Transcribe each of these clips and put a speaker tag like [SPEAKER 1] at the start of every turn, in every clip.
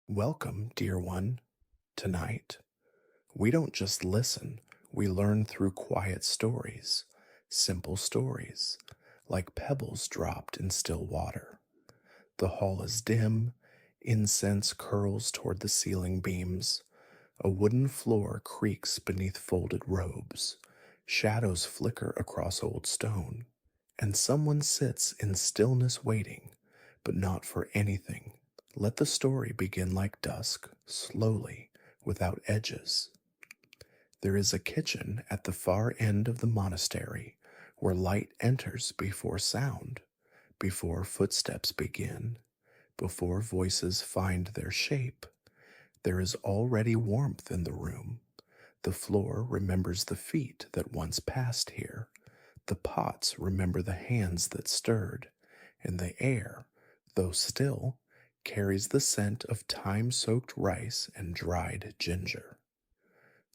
[SPEAKER 1] Welcome, dear one. Tonight, we don't just listen, we learn through quiet stories, simple stories, like pebbles dropped in still water. The hall is dim, incense curls toward the ceiling beams, a wooden floor creaks beneath folded robes, shadows flicker across old stone, and someone sits in stillness waiting, but not for anything. Let the story begin like dusk, slowly, without edges. There is a kitchen at the far end of the monastery where light enters before sound, before footsteps begin, before voices find their shape. There is already warmth in the room. The floor remembers the feet that once passed here. The pots remember the hands that stirred, and the air, though still, carries the scent of time-soaked rice and dried ginger.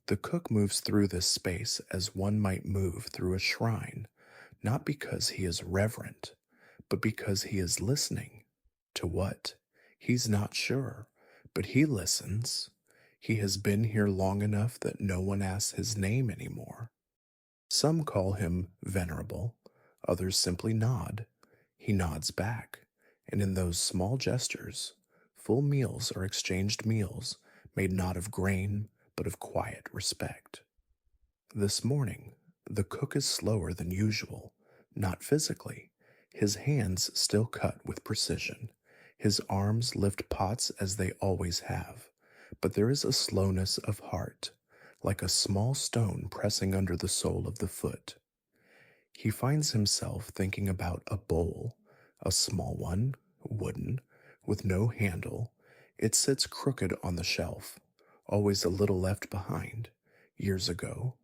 [SPEAKER 1] The cook moves through this space as one might move through a shrine, not because he is reverent, but because he is listening. To what? He's not sure, but he listens. He has been here long enough that no one asks his name anymore. Some call him Venerable, others simply nod. He nods back, and in those small gestures, full meals are exchanged meals made not of grain but of quiet respect. This morning, the cook is slower than usual, not physically. His hands still cut with precision. His arms lift pots as they always have, but there is a slowness of heart, like a small stone pressing under the sole of the foot. He finds himself thinking about a bowl, a small one, wooden, with no handle. It sits crooked on the shelf, always a little left behind. Years ago,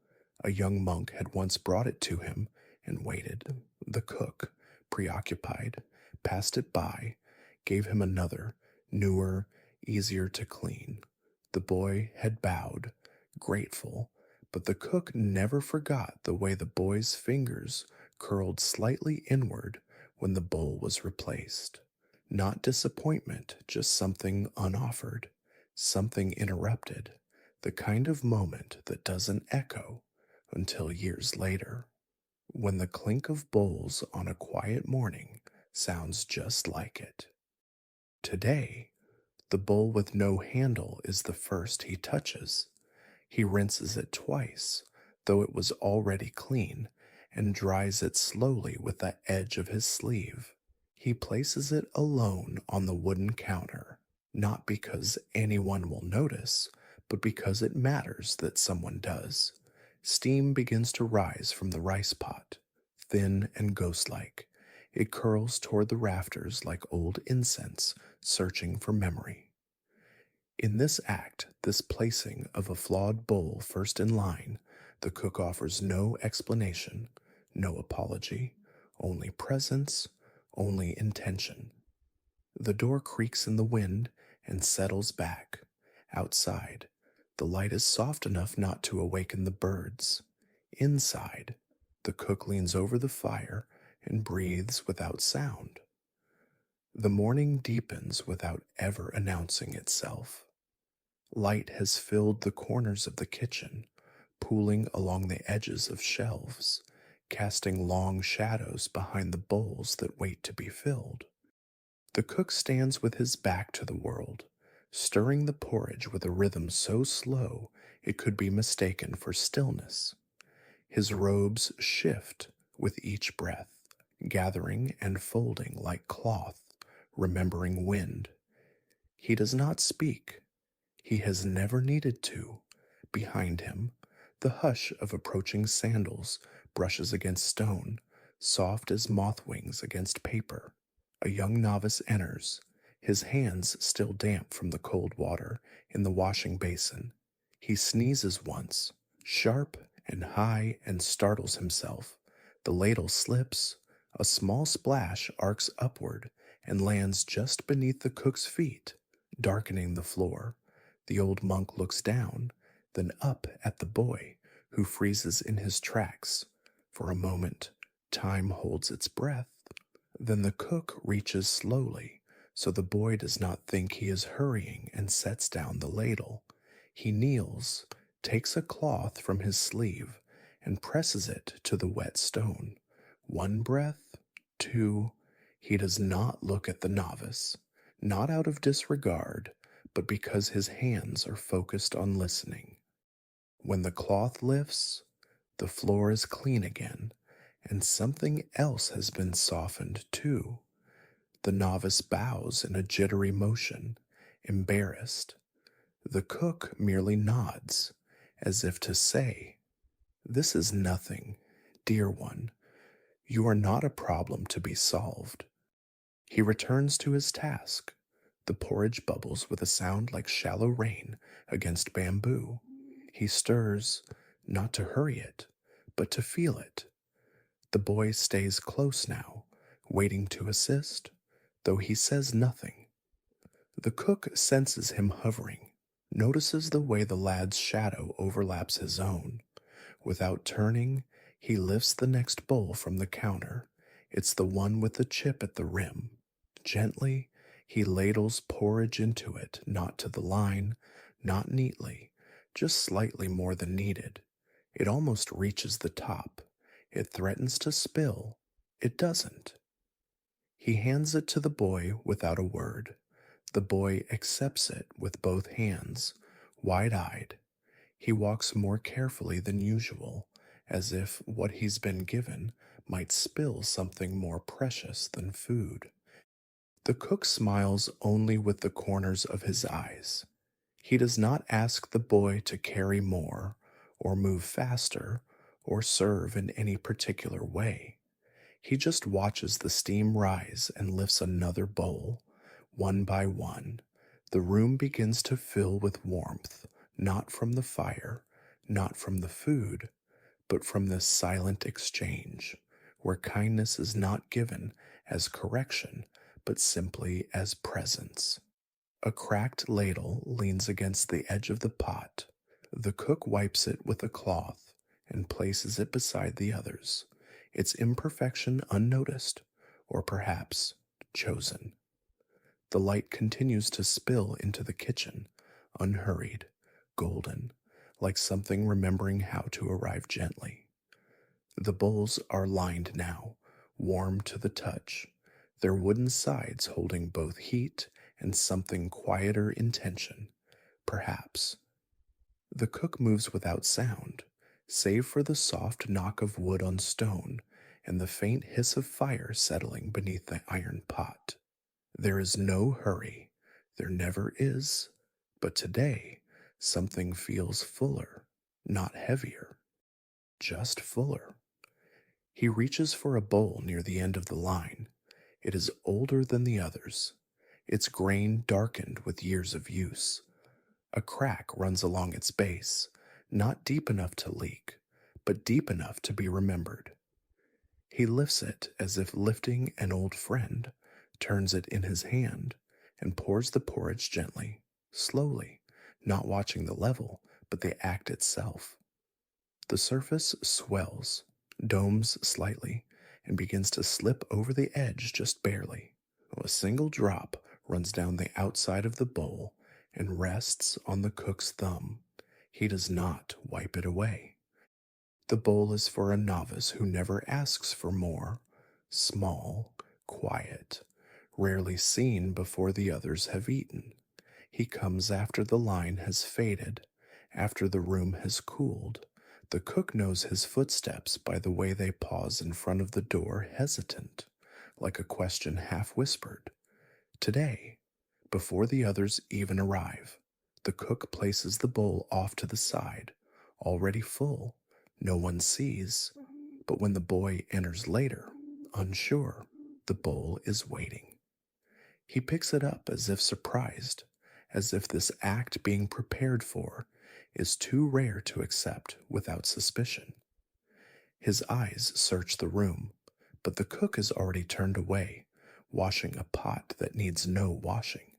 [SPEAKER 1] a young monk had once brought it to him and waited. The cook, preoccupied, passed it by, gave him another, newer, easier to clean. The boy had bowed, grateful, but the cook never forgot the way the boy's fingers curled slightly inward when the bowl was replaced. Not disappointment, just something unoffered, something interrupted, the kind of moment that doesn't echo until years later, when the clink of bowls on a quiet morning sounds just like it. Today, the bowl with no handle is the first he touches. He rinses it twice, though it was already clean, and dries it slowly with the edge of his sleeve. He places it alone on the wooden counter, not because anyone will notice, but because it matters that someone does. Steam begins to rise from the rice pot, thin and ghost-like. It curls toward the rafters like old incense, searching for memory. In this act, this placing of a flawed bowl first in line, the cook offers no explanation, no apology, only presence, only intention. The door creaks in the wind and settles back. Outside, the light is soft enough not to awaken the birds. Inside, the cook leans over the fire and breathes without sound. The morning deepens without ever announcing itself. Light has filled the corners of the kitchen, pooling along the edges of shelves, casting long shadows behind the bowls that wait to be filled. The cook stands with his back to the world, stirring the porridge with a rhythm so slow it could be mistaken for stillness. His robes shift with each breath, gathering and folding like cloth, remembering wind. He does not speak. He has never needed to. Behind him, the hush of approaching sandals brushes against stone, soft as moth wings against paper. A young novice enters, his hands still damp from the cold water in the washing basin. He sneezes once, sharp and high, and startles himself. The ladle slips, a small splash arcs upward and lands just beneath the cook's feet, darkening the floor. The old monk looks down, then up at the boy, who freezes in his tracks. For a moment, time holds its breath. Then the cook reaches slowly, so the boy does not think he is hurrying and sets down the ladle. He kneels, takes a cloth from his sleeve, and presses it to the wet stone. One breath, two. He does not look at the novice, not out of disregard, but because his hands are focused on listening. When the cloth lifts, the floor is clean again, and something else has been softened too. The novice bows in a jittery motion, embarrassed. The cook merely nods, as if to say, "This is nothing, dear one. You are not a problem to be solved." He returns to his task. The porridge bubbles with a sound like shallow rain against bamboo. He stirs, not to hurry it, but to feel it. The boy stays close now, waiting to assist, though he says nothing. The cook senses him hovering, notices the way the lad's shadow overlaps his own. Without turning, he lifts the next bowl from the counter. It's the one with the chip at the rim. Gently, he ladles porridge into it, not to the line, not neatly, just slightly more than needed. It almost reaches the top. It threatens to spill. It doesn't. He hands it to the boy without a word. The boy accepts it with both hands, wide-eyed. He walks more carefully than usual, as if what he's been given might spill something more precious than food. The cook smiles only with the corners of his eyes. He does not ask the boy to carry more, or move faster, or serve in any particular way. He just watches the steam rise and lifts another bowl. One by one, the room begins to fill with warmth, not from the fire, not from the food, but from this silent exchange, where kindness is not given as correction, but simply as presence. A cracked ladle leans against the edge of the pot. The cook wipes it with a cloth and places it beside the others, its imperfection unnoticed, or perhaps chosen. The light continues to spill into the kitchen, unhurried, golden, like something remembering how to arrive gently. The bowls are lined now, warm to the touch, their wooden sides holding both heat and something quieter intention, perhaps. The cook moves without sound, save for the soft knock of wood on stone and the faint hiss of fire settling beneath the iron pot. There is no hurry, there never is, but today something feels fuller, not heavier, just fuller. He reaches for a bowl near the end of the line. It is older than the others, its grain darkened with years of use. A crack runs along its base, not deep enough to leak, but deep enough to be remembered. He lifts it as if lifting an old friend, turns it in his hand, and pours the porridge gently, slowly, not watching the level, but the act itself. The surface swells, domes slightly, and begins to slip over the edge just barely. A single drop runs down the outside of the bowl and rests on the cook's thumb. He does not wipe it away. The bowl is for a novice who never asks for more, small, quiet, rarely seen before the others have eaten. He comes after the line has faded, after the room has cooled. The cook knows his footsteps by the way they pause in front of the door, hesitant, like a question half whispered. Today, before the others even arrive, the cook places the bowl off to the side, already full. No one sees, but when the boy enters later, unsure, the bowl is waiting. He picks it up as if surprised, as if this act being prepared for is too rare to accept without suspicion. His eyes search the room, but the cook is already turned away, washing a pot that needs no washing.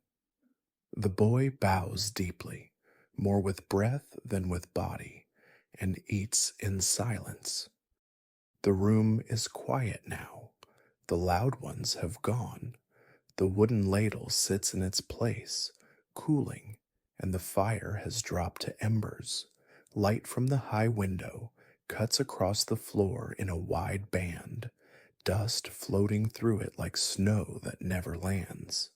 [SPEAKER 1] The boy bows deeply, more with breath than with body, and eats in silence. The room is quiet now. The loud ones have gone. The wooden ladle sits in its place, cooling, and the fire has dropped to embers. Light from the high window cuts across the floor in a wide band, dust floating through it like snow that never lands.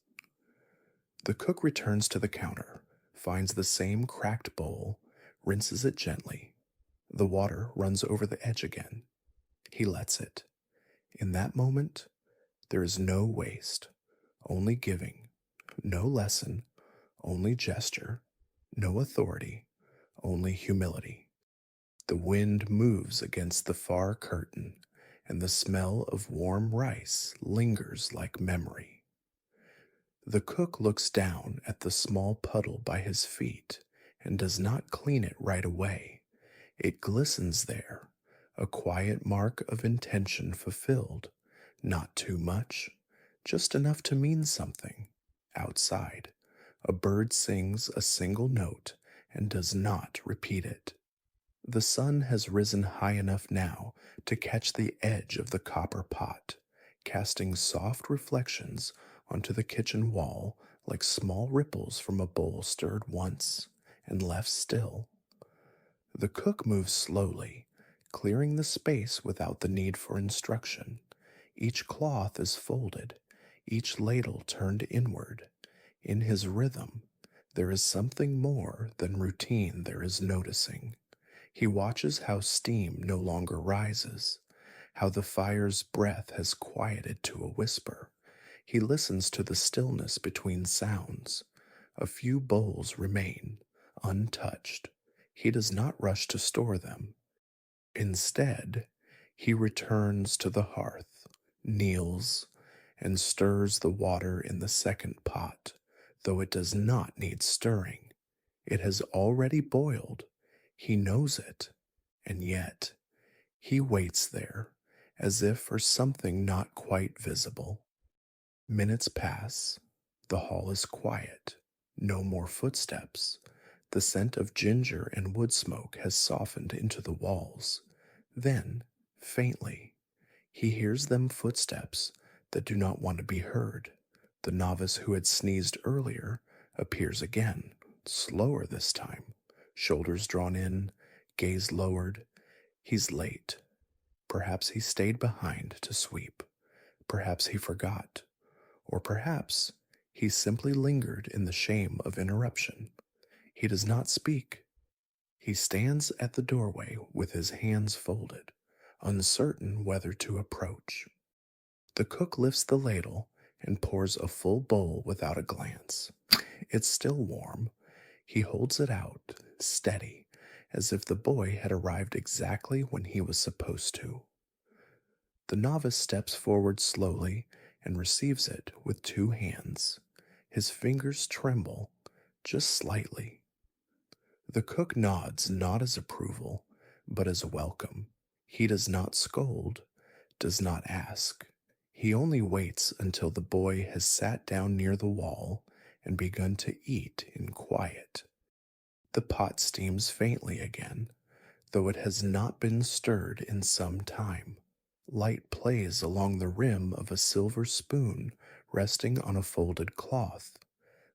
[SPEAKER 1] The cook returns to the counter, finds the same cracked bowl, rinses it gently. The water runs over the edge again. He lets it. In that moment, there is no waste, only giving, no lesson, only gesture, no authority, only humility. The wind moves against the far curtain, and the smell of warm rice lingers like memory. The cook looks down at the small puddle by his feet and does not clean it right away. It glistens there, a quiet mark of intention fulfilled, not too much, just enough to mean something. Outside, a bird sings a single note and does not repeat it. The sun has risen high enough now to catch the edge of the copper pot, casting soft reflections onto the kitchen wall like small ripples from a bowl stirred once and left still. The cook moves slowly, clearing the space without the need for instruction. Each cloth is folded, each ladle turned inward. In his rhythm, there is something more than routine there is noticing. He watches how steam no longer rises, how the fire's breath has quieted to a whisper. He listens to the stillness between sounds. A few bowls remain, untouched. He does not rush to store them. Instead, he returns to the hearth, kneels, and stirs the water in the second pot, though it does not need stirring. It has already boiled. He knows it, and yet he waits there, as if for something not quite visible. Minutes pass. The hall is quiet. No more footsteps. The scent of ginger and wood smoke has softened into the walls. Then, faintly, he hears them footsteps that do not want to be heard. The novice who had sneezed earlier appears again, slower this time, shoulders drawn in, gaze lowered. He's late. Perhaps he stayed behind to sweep. Perhaps he forgot. Or perhaps he simply lingered in the shame of interruption. He does not speak. He stands at the doorway with his hands folded, uncertain whether to approach. The cook lifts the ladle and pours a full bowl without a glance. It's still warm. He holds it out, steady, as if the boy had arrived exactly when he was supposed to. The novice steps forward slowly and receives it with two hands. His fingers tremble, just slightly. The cook nods not as approval, but as welcome. He does not scold, does not ask. He only waits until the boy has sat down near the wall and begun to eat in quiet. The pot steams faintly again, though it has not been stirred in some time. Light plays along the rim of a silver spoon resting on a folded cloth.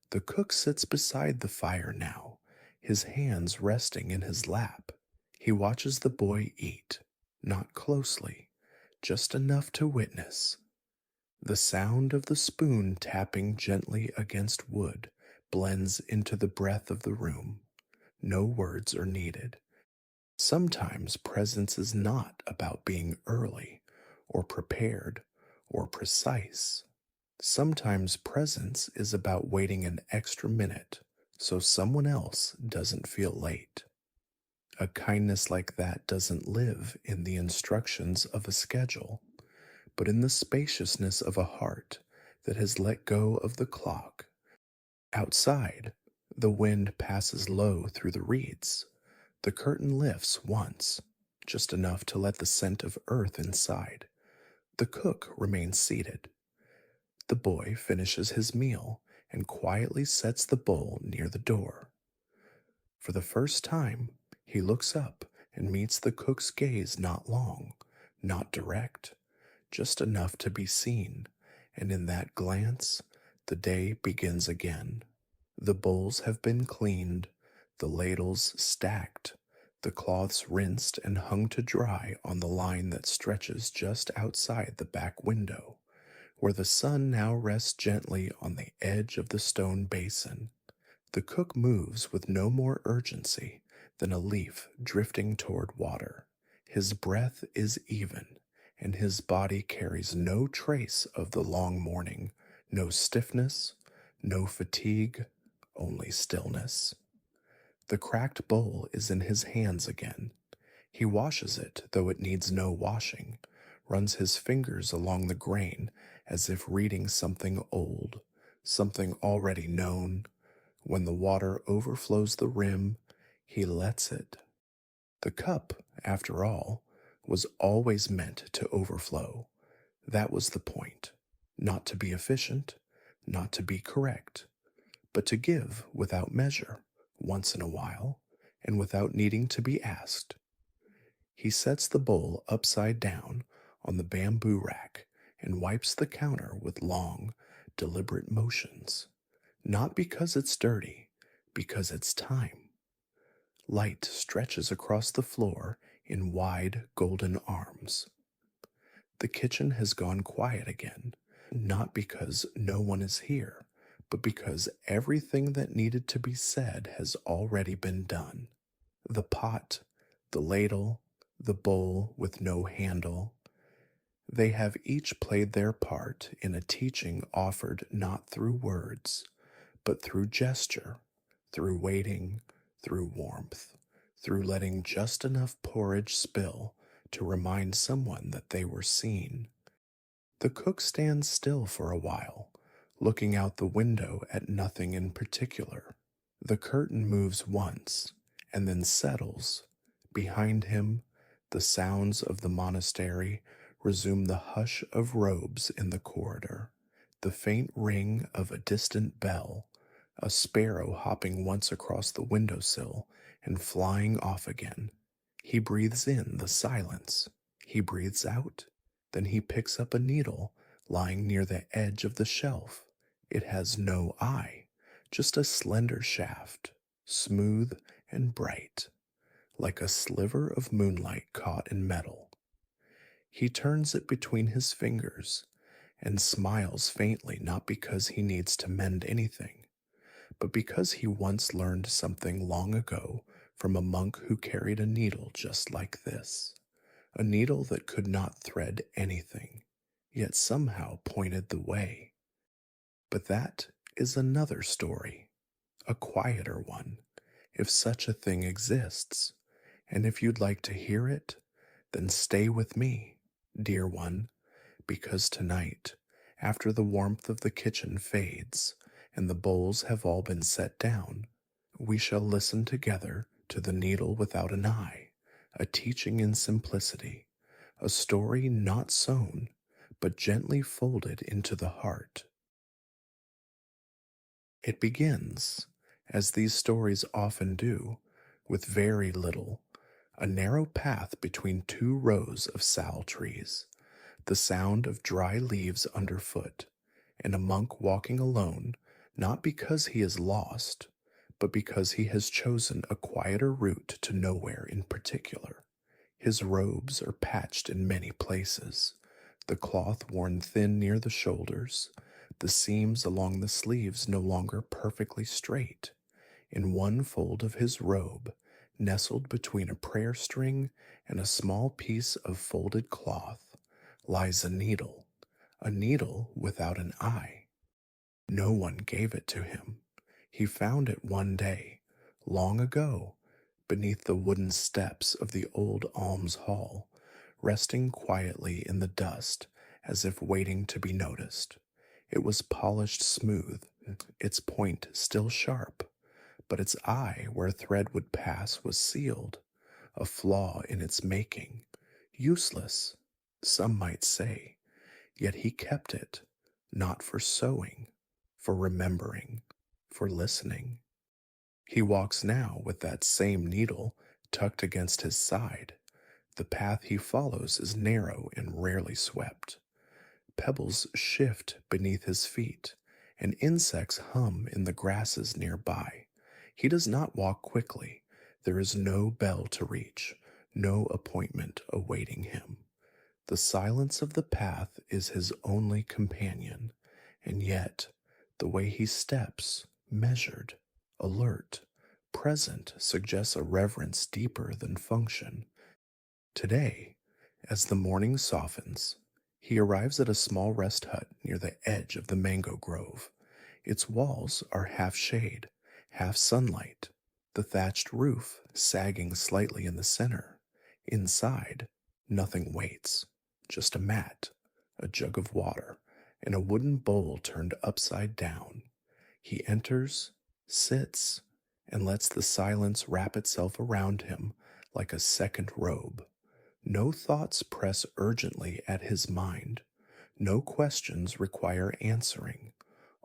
[SPEAKER 1] The cook sits beside the fire now, his hands resting in his lap. He watches the boy eat, not closely, just enough to witness. The sound of the spoon tapping gently against wood blends into the breath of the room. No words are needed. Sometimes presence is not about being early, or prepared, or precise. Sometimes presence is about waiting an extra minute so someone else doesn't feel late. A kindness like that doesn't live in the instructions of a schedule, but in the spaciousness of a heart that has let go of the clock. Outside, the wind passes low through the reeds. The curtain lifts once, just enough to let the scent of earth inside. The cook remains seated. The boy finishes his meal and quietly sets the bowl near the door. For the first time, he looks up and meets the cook's gaze, not long, not direct, just enough to be seen, and in that glance, The day begins again. The bowls have been cleaned, the ladles stacked, the cloths rinsed and hung to dry on the line that stretches just outside the back window, where the sun now rests gently on the edge of the stone basin. The cook moves with no more urgency than a leaf drifting toward water. His breath is even, and his body carries no trace of the long morning, no stiffness, no fatigue, only stillness. The cracked bowl is in his hands again. He washes it, though it needs no washing, runs his fingers along the grain as if reading something old, something already known. When the water overflows the rim, he lets it. The cup, after all, was always meant to overflow. That was the point. Not to be efficient, not to be correct, but to give without measure, once in a while, and without needing to be asked. He sets the bowl upside down on the bamboo rack and wipes the counter with long, deliberate motions. Not because it's dirty, because it's time. Light stretches across the floor in wide golden arms. The kitchen has gone quiet again, not because no one is here, but because everything that needed to be said has already been done. The pot, the ladle, the bowl with no handle, they have each played their part in a teaching offered not through words, but through gesture, through waiting, through warmth, through letting just enough porridge spill to remind someone that they were seen. The cook stands still for a while, looking out the window at nothing in particular. The curtain moves once, and then settles. Behind him, the sounds of the monastery resume the hush of robes in the corridor, the faint ring of a distant bell, a sparrow hopping once across the windowsill and flying off again. He breathes in the silence. He breathes out. Then he picks up a needle lying near the edge of the shelf. It has no eye, just a slender shaft, smooth and bright, like a sliver of moonlight caught in metal. He turns it between his fingers and smiles faintly, not because he needs to mend anything, but because he once learned something long ago from a monk who carried a needle just like this, a needle that could not thread anything, yet somehow pointed the way. But that is another story, a quieter one, if such a thing exists, and if you'd like to hear it, then stay with me, dear one, because tonight, after the warmth of the kitchen fades and the bowls have all been set down, we shall listen together to the needle without an eye, a teaching in simplicity, a story not sewn, but gently folded into the heart. It begins, as these stories often do, with very little, a narrow path between two rows of sal trees, the sound of dry leaves underfoot, and a monk walking alone, not because he is lost, but because he has chosen a quieter route to nowhere in particular. His robes are patched in many places, the cloth worn thin near the shoulders, the seams along the sleeves no longer perfectly straight. In one fold of his robe, nestled between a prayer string and a small piece of folded cloth, lies a needle without an eye. No one gave it to him. He found it one day, long ago, beneath the wooden steps of the old alms hall, resting quietly in the dust as if waiting to be noticed. It was polished smooth, its point still sharp, but its eye where thread would pass was sealed, a flaw in its making, useless, some might say, yet he kept it, not for sewing, for remembering, for listening. He walks now with that same needle tucked against his side. The path he follows is narrow and rarely swept. Pebbles shift beneath his feet, and insects hum in the grasses nearby. He does not walk quickly. There is no bell to reach, no appointment awaiting him. The silence of the path is his only companion, and yet the way he steps, measured, alert, present, suggests a reverence deeper than function. Today, as the morning softens, he arrives at a small rest hut near the edge of the mango grove. Its walls are half shade, half sunlight, the thatched roof sagging slightly in the center. Inside, nothing waits, just a mat, a jug of water, and a wooden bowl turned upside down. He enters, sits, and lets the silence wrap itself around him like a second robe. No thoughts press urgently at his mind. No questions require answering,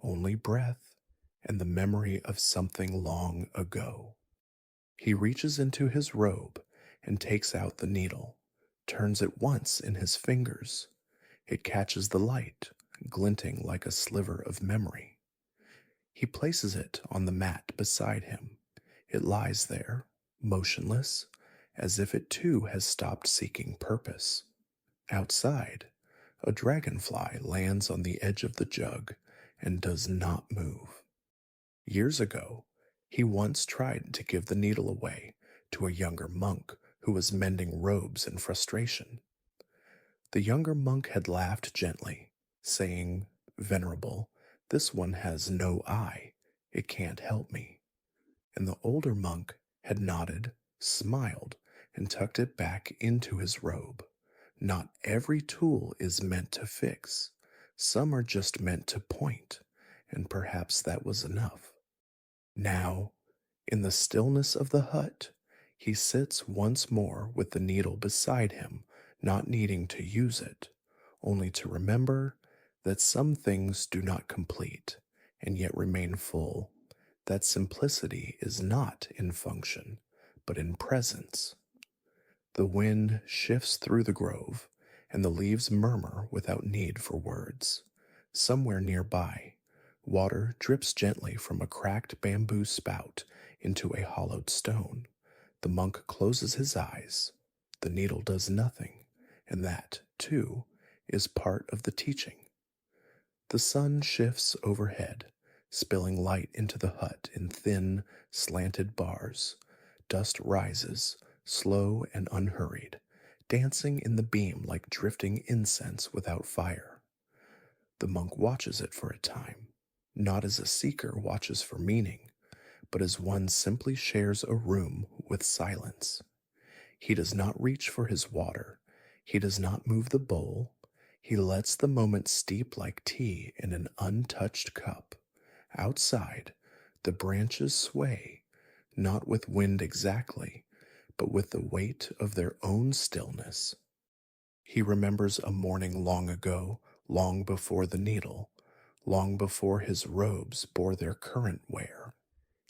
[SPEAKER 1] only breath and the memory of something long ago. He reaches into his robe and takes out the needle, turns it once in his fingers. It catches the light, glinting like a sliver of memory. He places it on the mat beside him. It lies there, motionless, as if it too has stopped seeking purpose. Outside, a dragonfly lands on the edge of the jug and does not move. Years ago, he once tried to give the needle away to a younger monk who was mending robes in frustration. The younger monk had laughed gently, saying, "Venerable, this one has no eye. It can't help me." And the older monk had nodded, smiled, and tucked it back into his robe. Not every tool is meant to fix. Some are just meant to point, and perhaps that was enough. Now, in the stillness of the hut, he sits once more with the needle beside him, not needing to use it, only to remember that some things do not complete and yet remain full, that simplicity is not in function, but in presence. The wind shifts through the grove, and the leaves murmur without need for words. Somewhere nearby, water drips gently from a cracked bamboo spout into a hollowed stone. The monk closes his eyes. The needle does nothing, and that, too, is part of the teaching. The sun shifts overhead, spilling light into the hut in thin, slanted bars. Dust rises, slow and unhurried, dancing in the beam like drifting incense without fire. The monk watches it for a time, not as a seeker watches for meaning, but as one simply shares a room with silence. He does not reach for his water. He does not move the bowl. He lets the moment steep like tea in an untouched cup. Outside, the branches sway, not with wind exactly, but with the weight of their own stillness. He remembers a morning long ago, long before the needle, long before his robes bore their current wear.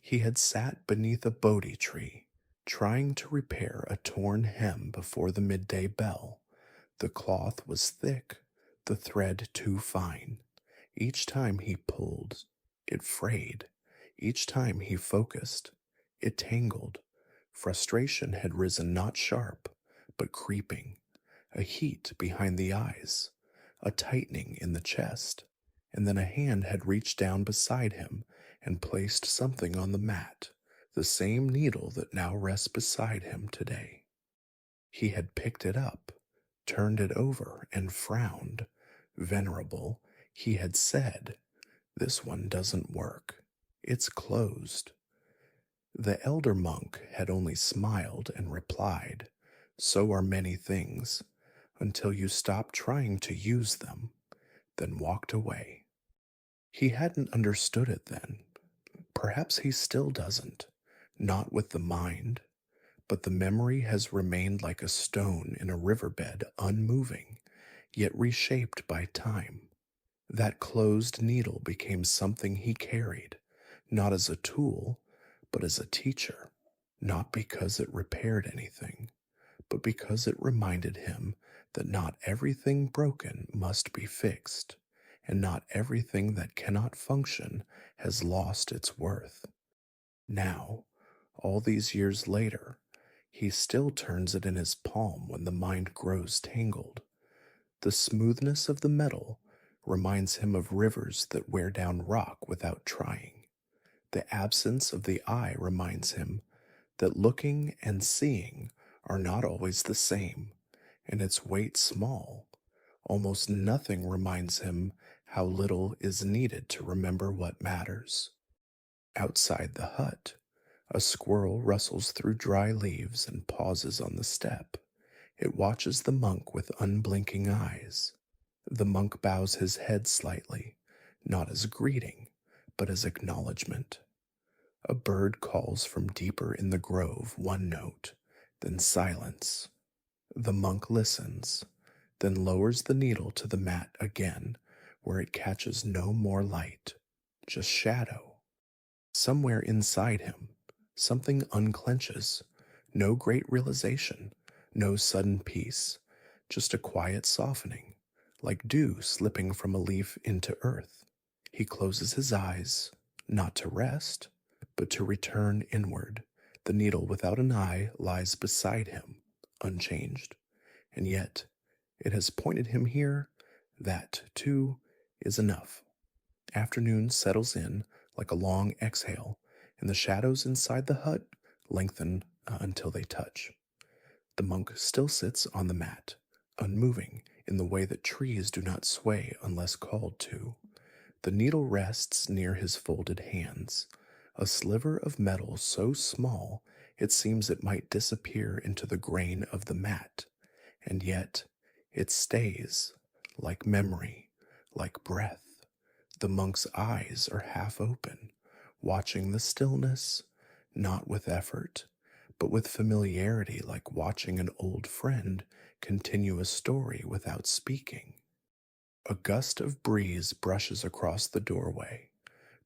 [SPEAKER 1] He had sat beneath a Bodhi tree, trying to repair a torn hem before the midday bell. The cloth was thick, the thread too fine. Each time he pulled, it frayed. Each time he focused, it tangled. Frustration had risen not sharp, but creeping. A heat behind the eyes, a tightening in the chest, and then a hand had reached down beside him and placed something on the mat, the same needle that now rests beside him today. He had picked it up, turned it over, and frowned. Venerable, he had said, "This one doesn't work. It's closed." The elder monk had only smiled and replied, "So are many things, until you stop trying to use them," then walked away. He hadn't understood it then. Perhaps he still doesn't, not with the mind, but the memory has remained like a stone in a riverbed, unmoving, yet reshaped by time. That closed needle became something he carried, not as a tool, but as a teacher, not because it repaired anything, but because it reminded him that not everything broken must be fixed, and not everything that cannot function has lost its worth. Now, all these years later, he still turns it in his palm when the mind grows tangled. The smoothness of the metal reminds him of rivers that wear down rock without trying. The absence of the eye reminds him that looking and seeing are not always the same, and its weight small. Almost nothing reminds him how little is needed to remember what matters. Outside the hut, a squirrel rustles through dry leaves and pauses on the step. It watches the monk with unblinking eyes. The monk bows his head slightly, not as greeting, but as acknowledgement. A bird calls from deeper in the grove one note, then silence. The monk listens, then lowers the needle to the mat again, where it catches no more light, just shadow. Somewhere inside him, something unclenches. No great realization, no sudden peace, just a quiet softening, like dew slipping from a leaf into earth. He closes his eyes, not to rest, but to return inward. The needle without an eye lies beside him, unchanged, and yet it has pointed him here. That, too, is enough. Afternoon settles in like a long exhale, and the shadows inside the hut lengthen until they touch. The monk still sits on the mat, unmoving in the way that trees do not sway unless called to. The needle rests near his folded hands, a sliver of metal so small it seems it might disappear into the grain of the mat, and yet it stays, like memory, like breath. The monk's eyes are half open, watching the stillness, not with effort, but with familiarity, like watching an old friend continue a story without speaking. A gust of breeze brushes across the doorway,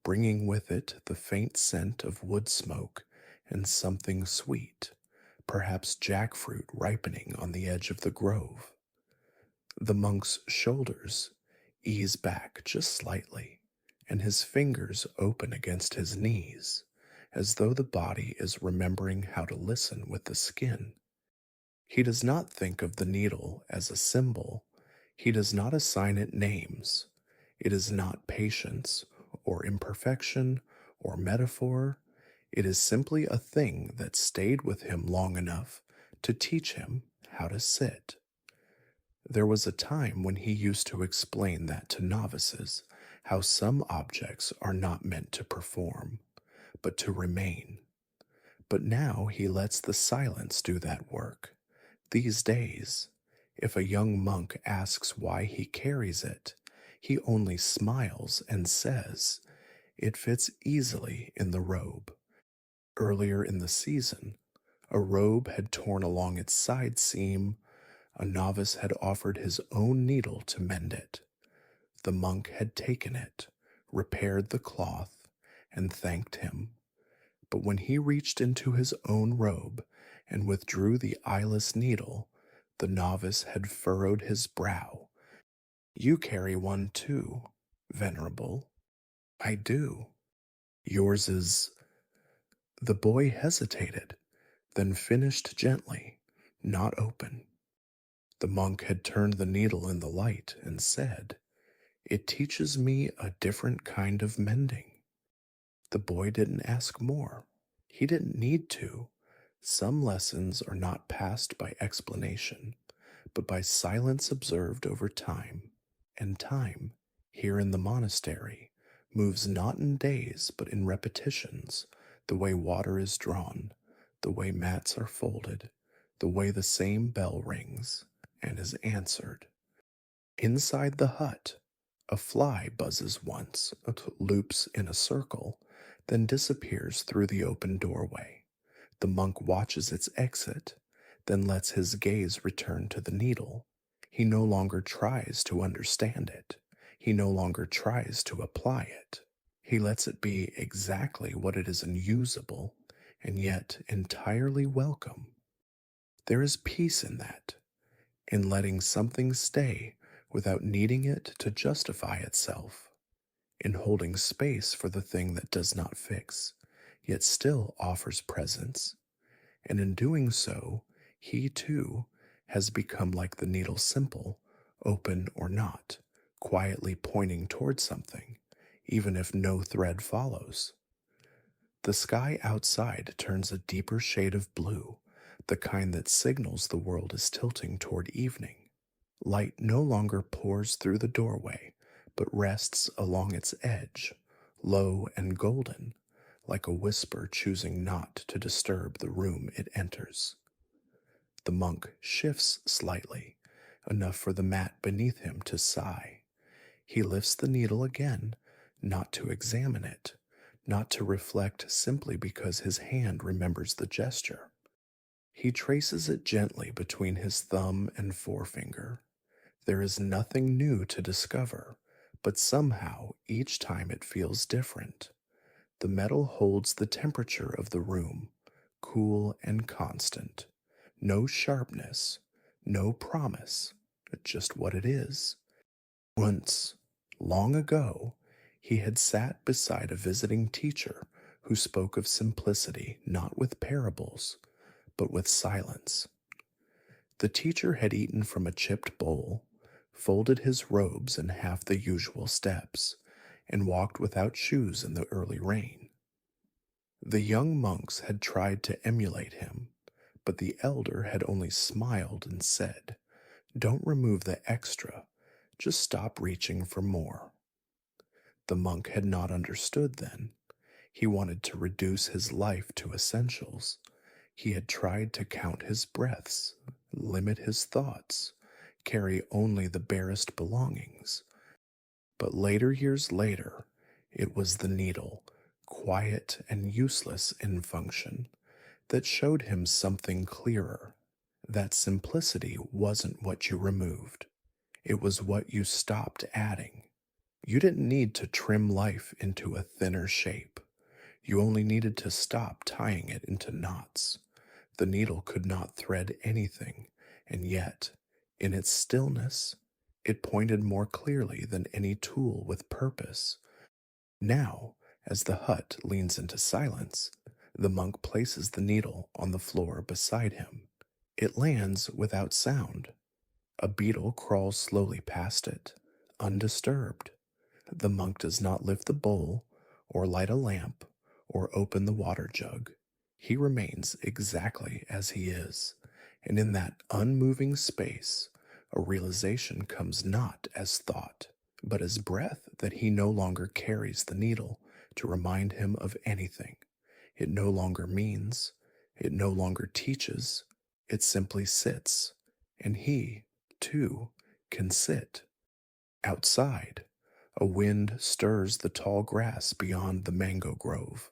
[SPEAKER 1] bringing with it the faint scent of wood smoke and something sweet, perhaps jackfruit ripening on the edge of the grove. The monk's shoulders ease back just slightly, and his fingers open against his knees, as though the body is remembering how to listen with the skin. He does not think of the needle as a symbol. He does not assign it names. It is not patience or imperfection or metaphor. It is simply a thing that stayed with him long enough to teach him how to sit. There was a time when he used to explain that to novices, how some objects are not meant to perform, but to remain. But now he lets the silence do that work. These days, if a young monk asks why he carries it, he only smiles and says, "It fits easily in the robe." Earlier in the season, a robe had torn along its side seam. A novice had offered his own needle to mend it. The monk had taken it, repaired the cloth, and thanked him. But when he reached into his own robe and withdrew the eyeless needle, the novice had furrowed his brow. "You carry one too, Venerable." "I do." "Yours is—" The boy hesitated, then finished gently, "not open." The monk had turned the needle in the light and said, "It teaches me a different kind of mending." The boy didn't ask more. He didn't need to. Some lessons are not passed by explanation, but by silence observed over time. And time, here in the monastery, moves not in days but in repetitions, the way water is drawn, the way mats are folded, the way the same bell rings and is answered. Inside the hut, a fly buzzes once, loops in a circle, then disappears through the open doorway. The monk watches its exit, then lets his gaze return to the needle. He no longer tries to understand it. He no longer tries to apply it. He lets it be exactly what it is, unusable, and yet entirely welcome. There is peace in that, in letting something stay without needing it to justify itself, in holding space for the thing that does not fix, yet still offers presence. And in doing so, he too has become like the needle, simple, open or not, quietly pointing toward something, even if no thread follows. The sky outside turns a deeper shade of blue, the kind that signals the world is tilting toward evening. Light no longer pours through the doorway, but rests along its edge, low and golden, like a whisper choosing not to disturb the room it enters. The monk shifts slightly, enough for the mat beneath him to sigh. He lifts the needle again, not to examine it, not to reflect simply because his hand remembers the gesture. He traces it gently between his thumb and forefinger. There is nothing new to discover, but somehow each time it feels different. The metal holds the temperature of the room, cool and constant. No sharpness, no promise, just what it is. Once, long ago, he had sat beside a visiting teacher who spoke of simplicity not with parables, but with silence. The teacher had eaten from a chipped bowl, folded his robes in half the usual steps, and walked without shoes in the early rain. The young monks had tried to emulate him, but the elder had only smiled and said, "Don't remove the extra, just stop reaching for more." The monk had not understood then. He wanted to reduce his life to essentials. He had tried to count his breaths, limit his thoughts, carry only the barest belongings. But later years later, it was the needle, quiet and useless in function, that showed him something clearer. That simplicity wasn't what you removed. It was what you stopped adding. You didn't need to trim life into a thinner shape. You only needed to stop tying it into knots. The needle could not thread anything, and yet, in its stillness, it pointed more clearly than any tool with purpose. Now, as the hut leans into silence, the monk places the needle on the floor beside him. It lands without sound. A beetle crawls slowly past it, undisturbed. The monk does not lift the bowl, or light a lamp, or open the water jug. He remains exactly as he is, and in that unmoving space, a realization comes not as thought, but as breath that he no longer carries the needle to remind him of anything. It no longer means, it no longer teaches, it simply sits, and he, too, can sit. Outside, a wind stirs the tall grass beyond the mango grove.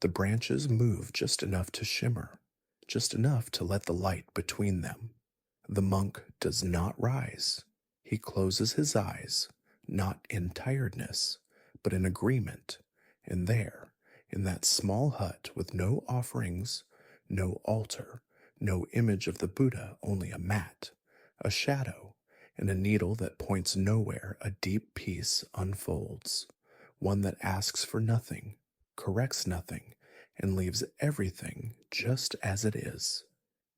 [SPEAKER 1] The branches move just enough to shimmer, just enough to let the light between them. The monk does not rise. He closes his eyes, not in tiredness, but in agreement. And there, in that small hut with no offerings, no altar, no image of the Buddha, only a mat, a shadow, and a needle that points nowhere, a deep peace unfolds, one that asks for nothing, corrects nothing, and leaves everything just as it is.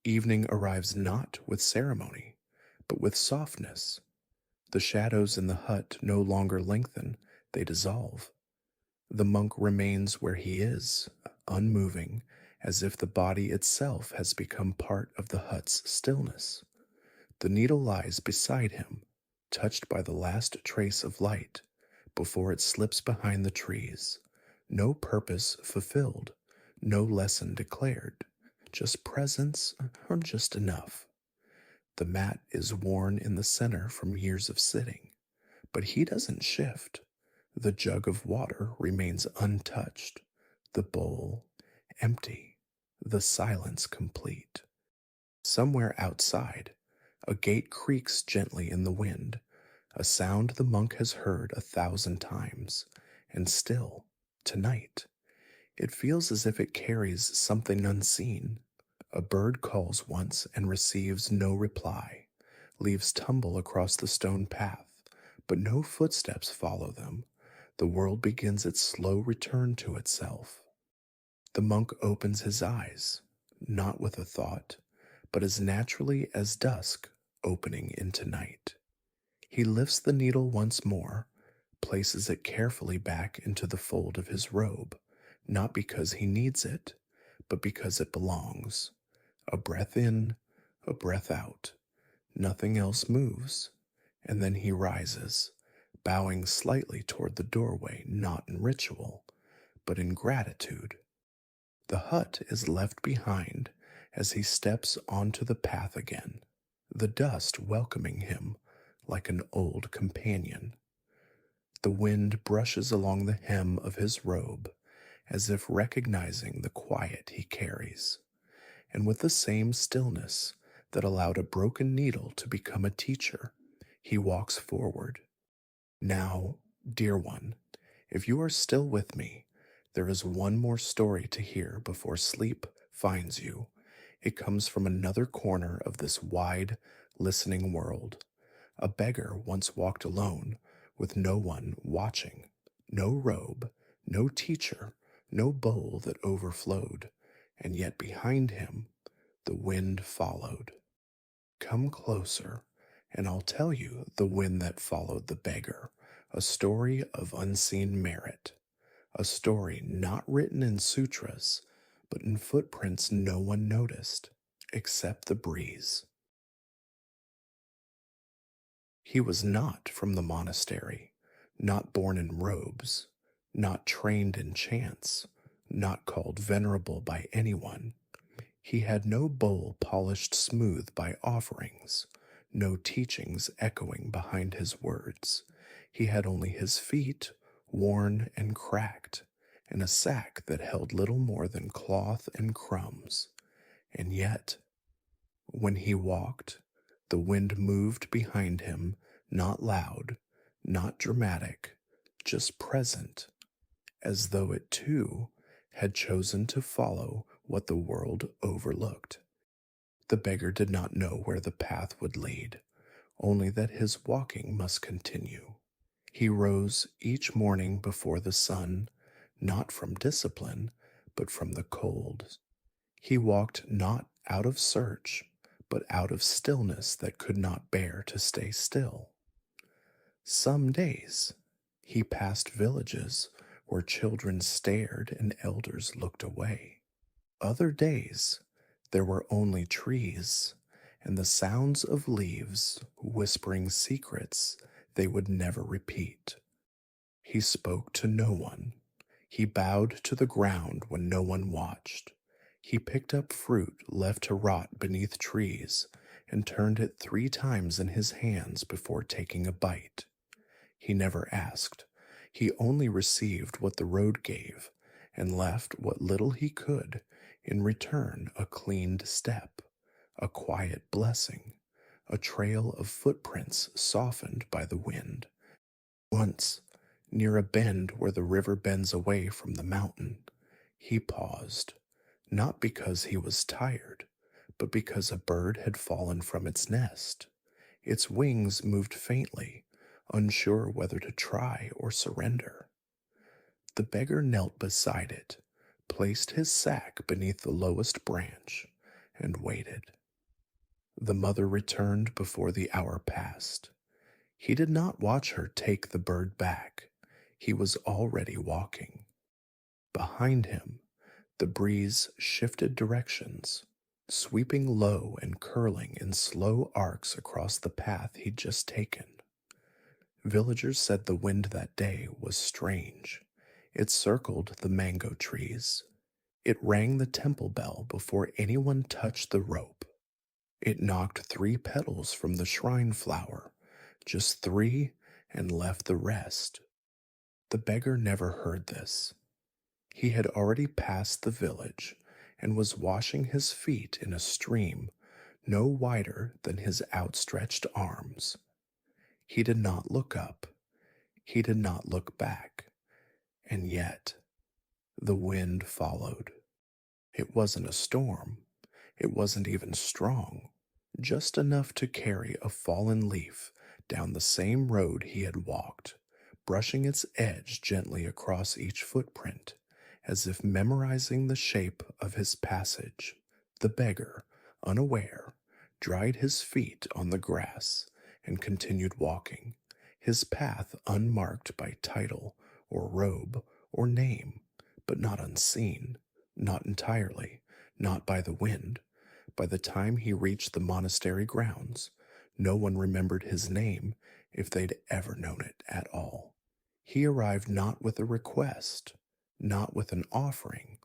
[SPEAKER 1] Evening arrives not with ceremony, but with softness. The shadows in the hut no longer lengthen, they dissolve. The monk remains where he is, unmoving, as if the body itself has become part of the hut's stillness. The needle lies beside him, touched by the last trace of light, before it slips behind the trees. No purpose fulfilled, no lesson declared, just presence, or just enough. The mat is worn in the center from years of sitting, but he doesn't shift. The jug of water remains untouched, the bowl empty, the silence complete. Somewhere outside, a gate creaks gently in the wind, a sound the monk has heard 1,000 times, and still, tonight, it feels as if it carries something unseen. A bird calls once and receives no reply, Leaves tumble across the stone path, but no footsteps follow them. The world begins its slow return to itself. The monk opens his eyes, not with a thought, but as naturally as dusk opening into night. He lifts the needle once more, places it carefully back into the fold of his robe, not because he needs it, but because it belongs. A breath in, a breath out. Nothing else moves, and then he rises, bowing slightly toward the doorway, not in ritual, but in gratitude. The hut is left behind as he steps onto the path again, the dust welcoming him like an old companion. The wind brushes along the hem of his robe as if recognizing the quiet he carries, and with the same stillness that allowed a broken needle to become a teacher, he walks forward. Now, dear one, if you are still with me, there is one more story to hear before sleep finds you. It comes from another corner of this wide, listening world. A beggar once walked alone, with no one watching, no robe, no teacher, no bowl that overflowed, and yet behind him the wind followed. Come closer, and I'll tell you the wind that followed the beggar, a story of unseen merit, a story not written in sutras, but in footprints no one noticed, except the breeze. He was not from the monastery, not born in robes, not trained in chants, not called Venerable by anyone. He had no bowl polished smooth by offerings, no teachings echoing behind his words. He had only his feet, worn and cracked, and a sack that held little more than cloth and crumbs. And yet, when he walked, the wind moved behind him, not loud, not dramatic, just present, as though it too had chosen to follow what the world overlooked. The beggar did not know where the path would lead, only that his walking must continue. He rose each morning before the sun, not from discipline, but from the cold. He walked not out of search, but out of stillness that could not bear to stay still. Some days he passed villages where children stared and elders looked away. Other days there were only trees and the sounds of leaves whispering secrets they would never repeat. He spoke to no one. He bowed to the ground when no one watched. He picked up fruit left to rot beneath trees and turned it 3 times in his hands before taking a bite. He never asked. He only received what the road gave and left what little he could, in return a cleaned step, a quiet blessing, a trail of footprints softened by the wind. Once, near a bend where the river bends away from the mountain, he paused, not because he was tired, but because a bird had fallen from its nest. Its wings moved faintly, unsure whether to try or surrender. The beggar knelt beside it, placed his sack beneath the lowest branch, and waited. The mother returned before the hour passed. He did not watch her take the bird back. He was already walking. Behind him, the breeze shifted directions, sweeping low and curling in slow arcs across the path he'd just taken. Villagers said the wind that day was strange. It circled the mango trees. It rang the temple bell before anyone touched the rope. It knocked 3 petals from the shrine flower, just 3, and left the rest. The beggar never heard this. He had already passed the village and was washing his feet in a stream no wider than his outstretched arms. He did not look up. He did not look back. And yet, the wind followed. It wasn't a storm. It wasn't even strong. just enough to carry a fallen leaf down the same road he had walked, brushing its edge gently across each footprint, as if memorizing the shape of his passage. The beggar, unaware, dried his feet on the grass and continued walking, his path unmarked by title or robe or name, but not unseen, not entirely, not by the wind. By the time he reached the monastery grounds, no one remembered his name if they'd ever known it at all. He arrived not with a request, not with an offering,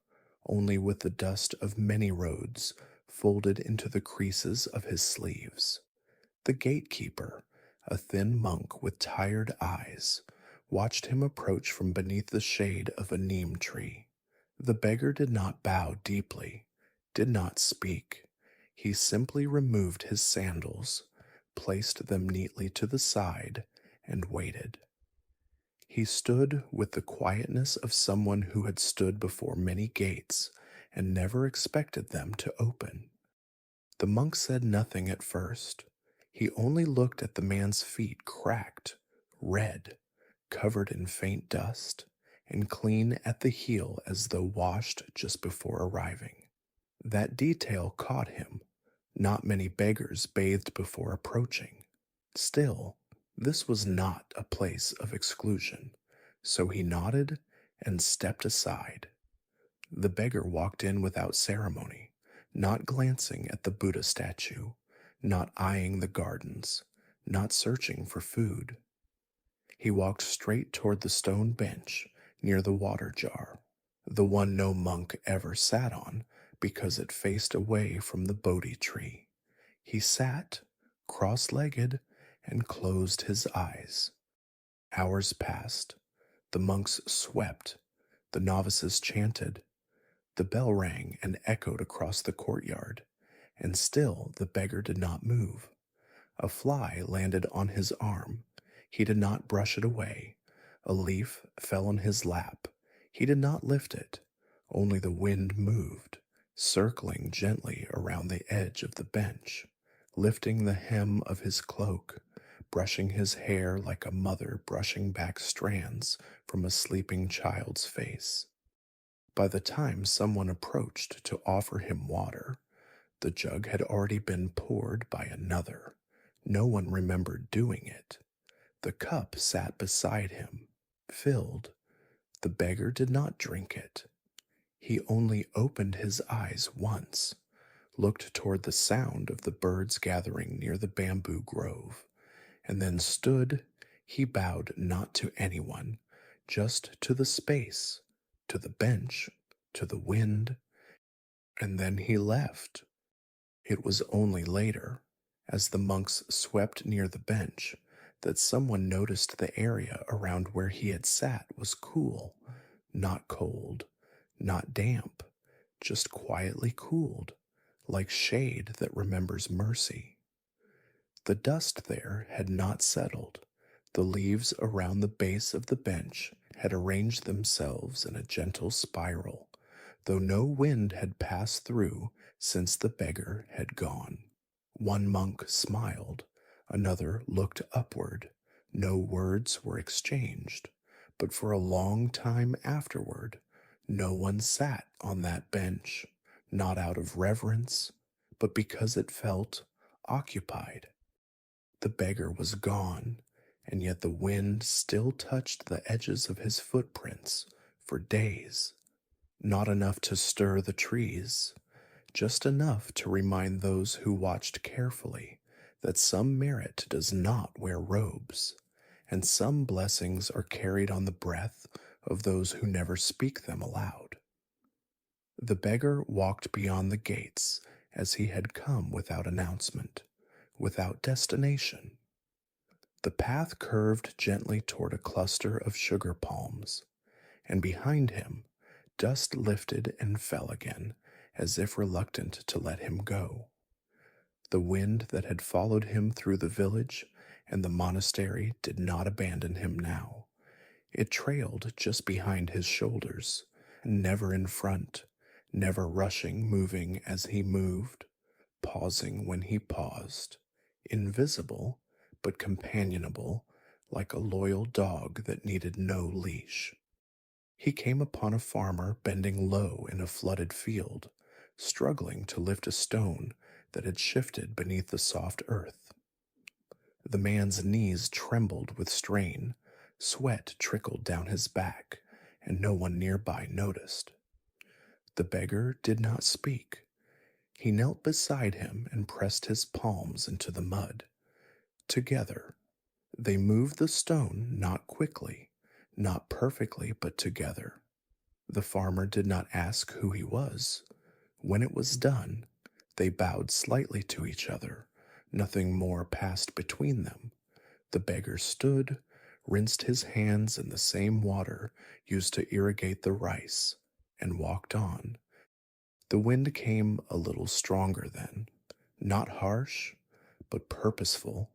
[SPEAKER 1] only with the dust of many roads folded into the creases of his sleeves. The gatekeeper, a thin monk with tired eyes, watched him approach from beneath the shade of a neem tree. The beggar did not bow deeply, did not speak. He simply removed his sandals, placed them neatly to the side, and waited. He stood with the quietness of someone who had stood before many gates and never expected them to open. The monk said nothing at first. He only looked at the man's feet, cracked, red, covered in faint dust, and clean at the heel as though washed just before arriving. That detail caught him. Not many beggars bathed before approaching. Still, this was not a place of exclusion, so he nodded and stepped aside. The beggar walked in without ceremony, not glancing at the Buddha statue, not eyeing the gardens, not searching for food. He walked straight toward the stone bench near the water jar, the one no monk ever sat on because it faced away from the Bodhi tree. He sat, cross-legged, and closed his eyes. Hours passed. The monks swept. The novices chanted. The bell rang and echoed across the courtyard, and still the beggar did not move. A fly landed on his arm. He did not brush it away. A leaf fell on his lap. He did not lift it. Only the wind moved, circling gently around the edge of the bench, lifting the hem of his cloak, brushing his hair like a mother brushing back strands from a sleeping child's face. By the time someone approached to offer him water, the jug had already been poured by another. No one remembered doing it. The cup sat beside him, filled. The beggar did not drink it. He only opened his eyes once, looked toward the sound of the birds gathering near the bamboo grove, and then stood. He bowed not to anyone, just to the space, to the bench, to the wind, and then he left. It was only later, as the monks swept near the bench, that someone noticed the area around where he had sat was cool, not cold, not damp, just quietly cooled, like shade that remembers mercy. The dust there had not settled. The leaves around the base of the bench had arranged themselves in a gentle spiral, though no wind had passed through since the beggar had gone. One monk smiled, another looked upward. No words were exchanged, but for a long time afterward, no one sat on that bench, not out of reverence, but because it felt occupied. The beggar was gone, and yet the wind still touched the edges of his footprints for days. Not enough to stir the trees, just enough to remind those who watched carefully that some merit does not wear robes, and some blessings are carried on the breath of those who never speak them aloud. The beggar walked beyond the gates as he had come, without announcement, without destination. The path curved gently toward a cluster of sugar palms, and behind him, dust lifted and fell again, as if reluctant to let him go. The wind that had followed him through the village and the monastery did not abandon him now. It trailed just behind his shoulders, never in front, never rushing, moving as he moved, pausing when he paused, invisible but companionable, like a loyal dog that needed no leash. He came upon a farmer bending low in a flooded field, struggling to lift a stone that had shifted beneath the soft earth. The man's knees trembled with strain, sweat trickled down his back, and no one nearby noticed. The beggar did not speak. He knelt beside him and pressed his palms into the mud. Together, they moved the stone not quickly, not perfectly, but together. The farmer did not ask who he was. When it was done, they bowed slightly to each other. Nothing more passed between them. The beggar stood, rinsed his hands in the same water used to irrigate the rice, and walked on. The wind came a little stronger then, not harsh, but purposeful.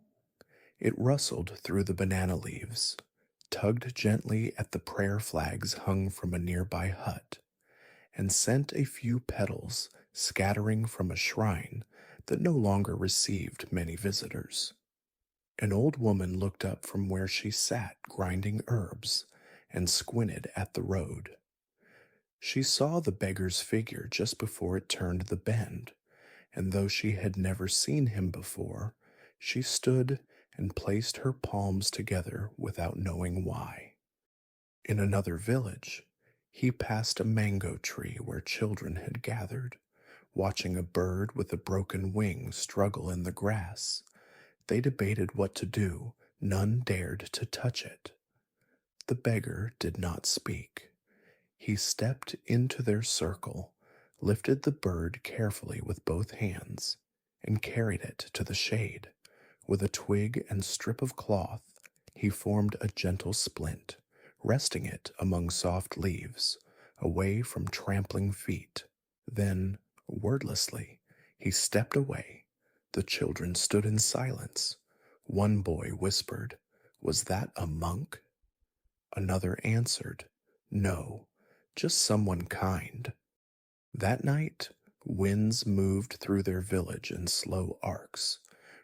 [SPEAKER 1] It rustled through the banana leaves, tugged gently at the prayer flags hung from a nearby hut, and sent a few petals scattering from a shrine that no longer received many visitors. An old woman looked up from where she sat grinding herbs and squinted at the road. She saw the beggar's figure just before it turned the bend, and though she had never seen him before, she stood and placed her palms together without knowing why. In another village, he passed a mango tree where children had gathered, watching a bird with a broken wing struggle in the grass. They debated what to do. None dared to touch it. The beggar did not speak. He stepped into their circle, lifted the bird carefully with both hands, and carried it to the shade. With a twig and strip of cloth, he formed a gentle splint, resting it among soft leaves, away from trampling feet. Then, wordlessly, he stepped away. The children stood in silence. One boy whispered, "Was that a monk?" Another answered, "No, just someone kind." That night, winds moved through their village in slow arcs,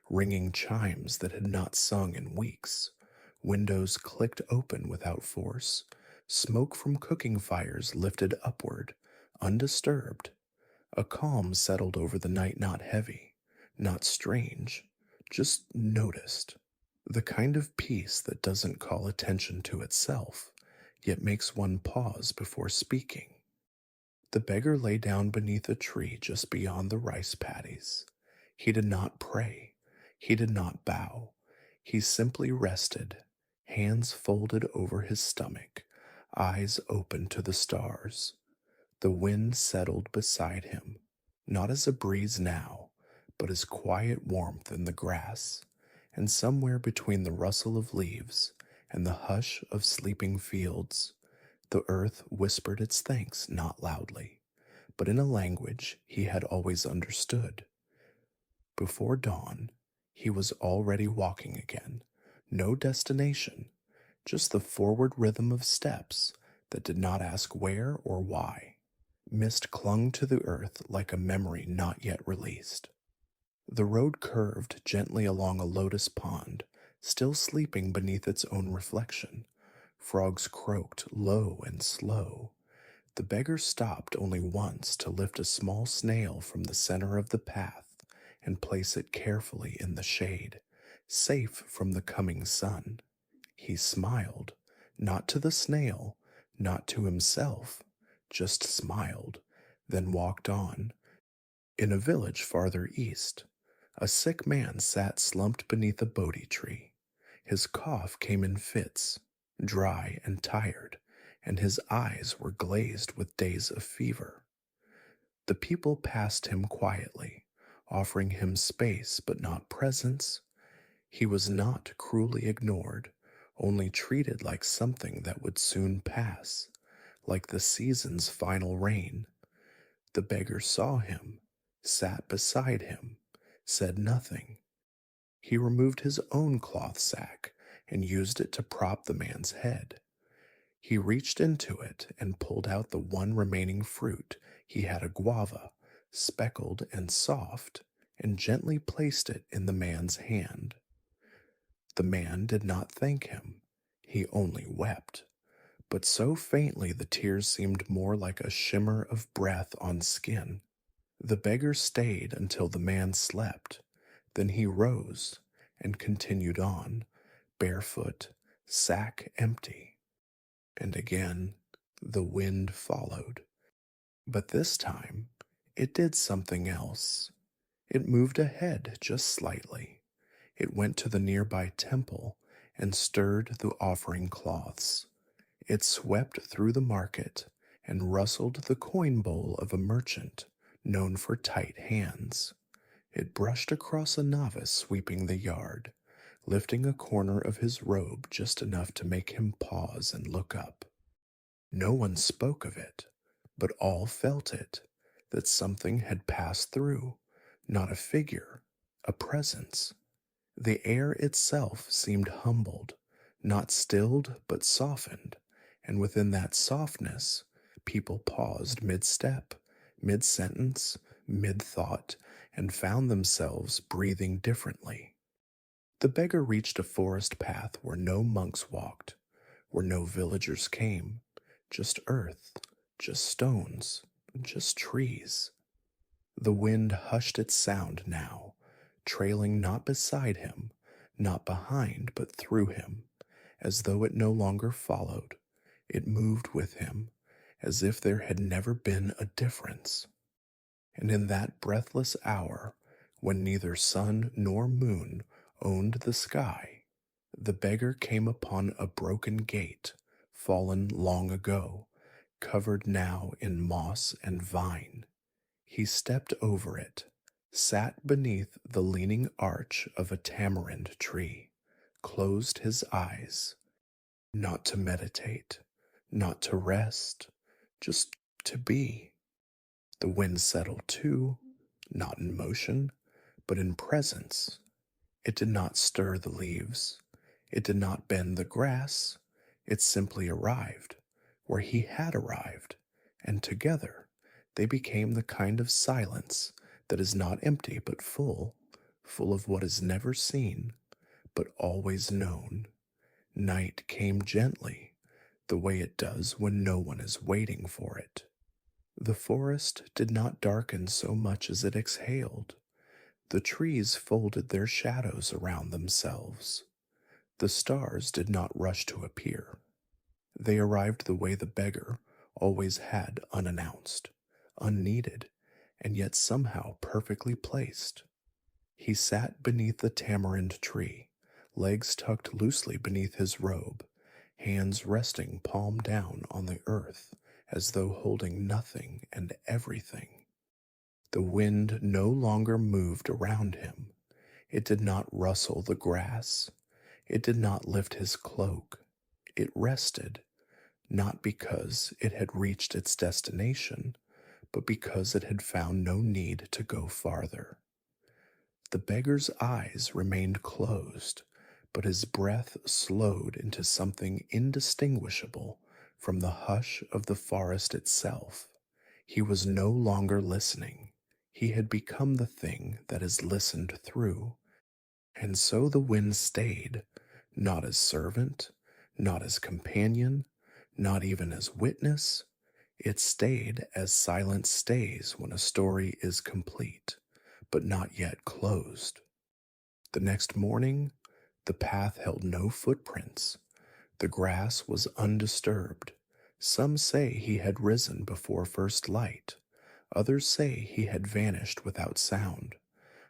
[SPEAKER 1] ringing chimes that had not sung in weeks. Windows clicked open without force. Smoke from cooking fires lifted upward, undisturbed. A calm settled over the night, not heavy, not strange, just noticed. The kind of peace that doesn't call attention to itself, yet makes one pause before speaking. The beggar lay down beneath a tree just beyond the rice paddies. He did not pray. He did not bow. He simply rested, hands folded over his stomach, eyes open to the stars. The wind settled beside him, not as a breeze now, but as quiet warmth in the grass, and somewhere between the rustle of leaves and the hush of sleeping fields, the earth whispered its thanks not loudly, but in a language he had always understood. Before dawn, he was already walking again. No destination, just the forward rhythm of steps that did not ask where or why. Mist clung to the earth like a memory not yet released. The road curved gently along a lotus pond, still sleeping beneath its own reflection. Frogs croaked low and slow. The beggar stopped only once to lift a small snail from the center of the path and place it carefully in the shade, safe from the coming sun. He smiled, not to the snail, not to himself, just smiled, then walked on. In a village farther east, a sick man sat slumped beneath a Bodhi tree. His cough came in fits, dry and tired, and his eyes were glazed with days of fever. The people passed him quietly, offering him space but not presence. He was not cruelly ignored, only treated like something that would soon pass, like the season's final rain. The beggar saw him, sat beside him, said nothing. He removed his own cloth sack and used it to prop the man's head. He reached into it and pulled out the one remaining fruit. He had a guava, speckled and soft, and gently placed it in the man's hand. The man did not thank him, he only wept, but so faintly the tears seemed more like a shimmer of breath on skin. The beggar stayed until the man slept, then he rose and continued on, barefoot, sack empty. And again the wind followed. But this time it did something else. It moved ahead just slightly. It went to the nearby temple and stirred the offering cloths. It swept through the market and rustled the coin bowl of a merchant known for tight hands. It brushed across a novice sweeping the yard, lifting a corner of his robe just enough to make him pause and look up. No one spoke of it, but all felt it, that something had passed through, not a figure, a presence. The air itself seemed humbled, not stilled but softened, and within that softness, people paused mid-step, mid-sentence, mid-thought, and found themselves breathing differently. The beggar reached a forest path where no monks walked, where no villagers came, just earth, just stones, just trees. The wind hushed its sound now, trailing not beside him, not behind, but through him, as though it no longer followed. It moved with him, as if there had never been a difference. And in that breathless hour, when neither sun nor moon owned the sky, the beggar came upon a broken gate, fallen long ago, covered now in moss and vine. He stepped over it, sat beneath the leaning arch of a tamarind tree, closed his eyes, not to meditate, not to rest, just to be. The wind settled too, not in motion, but in presence. It did not stir the leaves. It did not bend the grass. It simply arrived where he had arrived, and together they became the kind of silence that is not empty but full, full of what is never seen, but always known. Night came gently, the way it does when no one is waiting for it. The forest did not darken so much as it exhaled. The trees folded their shadows around themselves. The stars did not rush to appear. They arrived the way the beggar always had, unannounced, unneeded, and yet somehow perfectly placed. He sat beneath the tamarind tree, legs tucked loosely beneath his robe, hands resting palm down on the earth as though holding nothing and everything. The wind no longer moved around him. It did not rustle the grass. It did not lift his cloak. It rested, not because it had reached its destination, but because it had found no need to go farther. The beggar's eyes remained closed, but his breath slowed into something indistinguishable from the hush of the forest itself. He was no longer listening. He had become the thing that is listened through. And so the wind stayed, not as servant, not as companion, not even as witness. It stayed as silence stays when a story is complete, but not yet closed. The next morning, the path held no footprints. The grass was undisturbed. Some say he had risen before first light. Others say he had vanished without sound.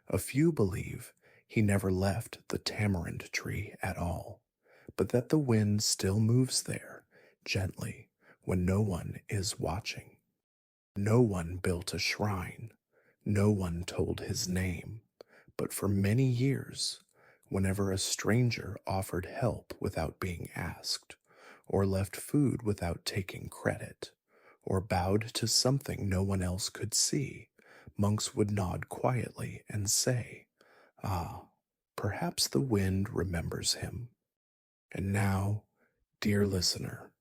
[SPEAKER 1] A few believe he never left the tamarind tree at all, but that the wind still moves there, gently, when no one is watching. No one built a shrine. No one told his name. But for many years, whenever a stranger offered help without being asked, or left food without taking credit, or bowed to something no one else could see, monks would nod quietly and say, "Ah, perhaps the wind remembers him." And now, dear listener,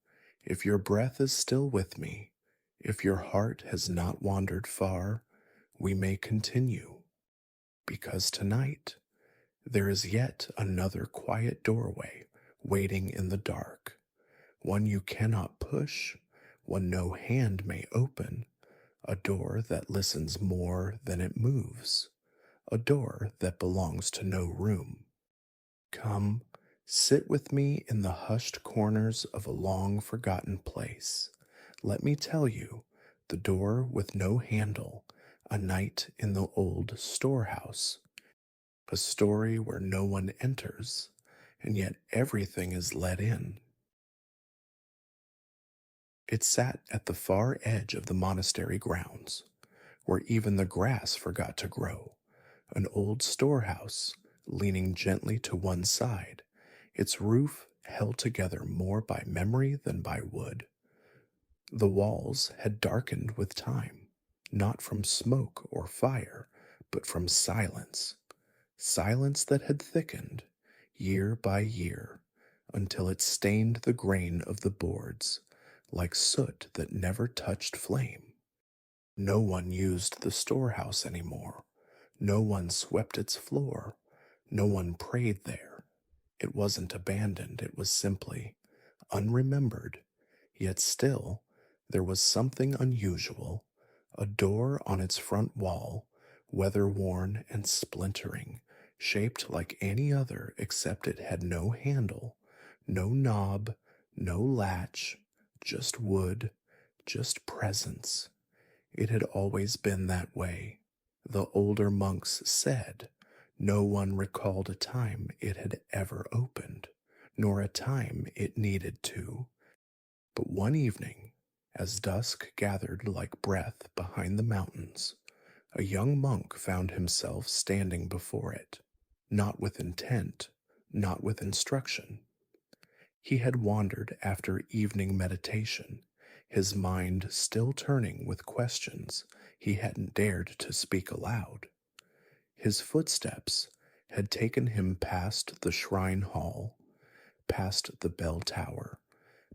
[SPEAKER 1] if your breath is still with me, if your heart has not wandered far, we may continue. because tonight there is yet another quiet doorway waiting in the dark, one you cannot push, one no hand may open, a door that listens more than it moves, a door that belongs to no room. Come, sit with me in the hushed corners of a long forgotten place. Let me tell you, the door with no handle, a night in the old storehouse, a story where no one enters, and yet everything is let in. It sat at the far edge of the monastery grounds, where even the grass forgot to grow, an old storehouse leaning gently to one side, its roof held together more by memory than by wood. The walls had darkened with time, not from smoke or fire, but from silence, silence that had thickened year by year until it stained the grain of the boards like soot that never touched flame. No one used the storehouse anymore. No one swept its floor. No one prayed there. It wasn't abandoned, it was simply unremembered. Yet still, there was something unusual, a door on its front wall, weather-worn and splintering, shaped like any other except it had no handle, no knob, no latch, just wood, just presence. It had always been that way. The older monks said no one recalled a time it had ever opened, nor a time it needed to. But one evening, as dusk gathered like breath behind the mountains, a young monk found himself standing before it, not with intent, not with instruction. He had wandered after evening meditation, his mind still turning with questions he hadn't dared to speak aloud. His footsteps had taken him past the shrine hall, past the bell tower,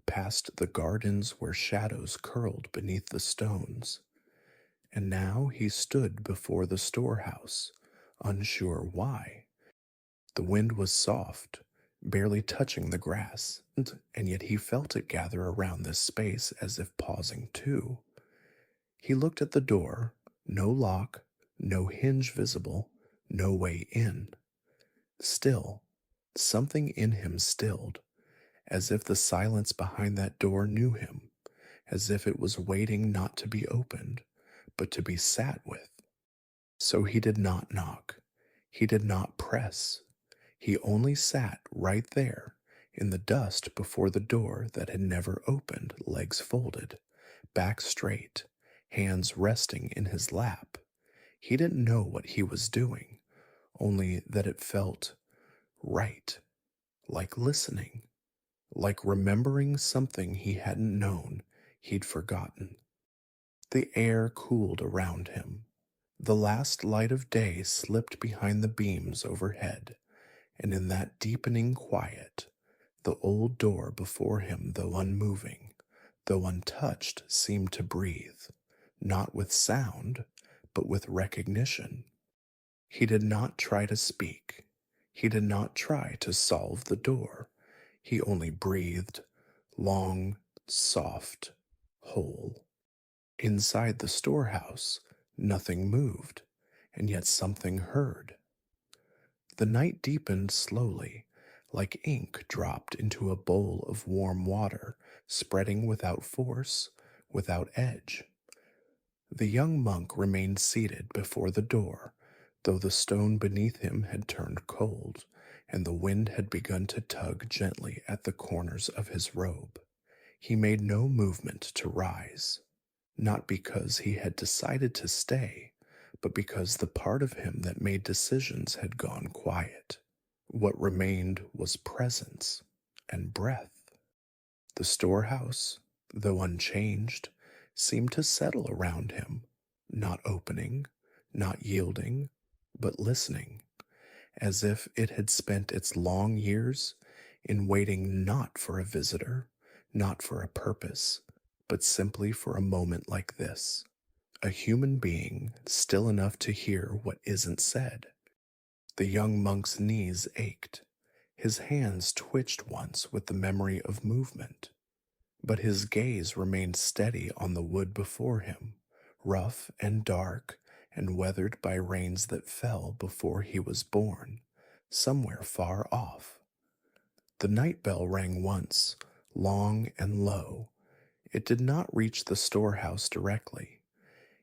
[SPEAKER 1] past the gardens where shadows curled beneath the stones, and now he stood before the storehouse, unsure why. The wind was soft, barely touching the grass, and yet he felt it gather around this space as if pausing too. He looked at the door, no lock, no hinge visible, no way in. Still, something in him stilled, as if the silence behind that door knew him, as if it was waiting not to be opened, but to be sat with. So he did not knock, he did not press, he only sat right there in the dust before the door that had never opened, legs folded, back straight, hands resting in his lap. He didn't know what he was doing, only that it felt right, like listening, like remembering something he hadn't known he'd forgotten. The air cooled around him. The last light of day slipped behind the beams overhead, and in that deepening quiet, the old door before him, though unmoving, though untouched, seemed to breathe, not with sound, but with recognition. He did not try to speak. He did not try to solve the door. He only breathed, long, soft, whole. Inside the storehouse, nothing moved, and yet something heard. The night deepened slowly, like ink dropped into a bowl of warm water, spreading without force, without edge. The young monk remained seated before the door, though the stone beneath him had turned cold, and the wind had begun to tug gently at the corners of his robe. He made no movement to rise, not because he had decided to stay, but because the part of him that made decisions had gone quiet. What remained was presence and breath. The storehouse, though unchanged, seemed to settle around him, not opening, not yielding, but listening, as if it had spent its long years in waiting not for a visitor, not for a purpose, but simply for a moment like this. A human being still enough to hear what isn't said, The young monk's knees ached. His hands twitched once with the memory of movement, but his gaze remained steady on the wood before him, rough and dark and weathered by rains that fell before he was born, somewhere far off. The night bell rang once, long and low. It did not reach the storehouse directly.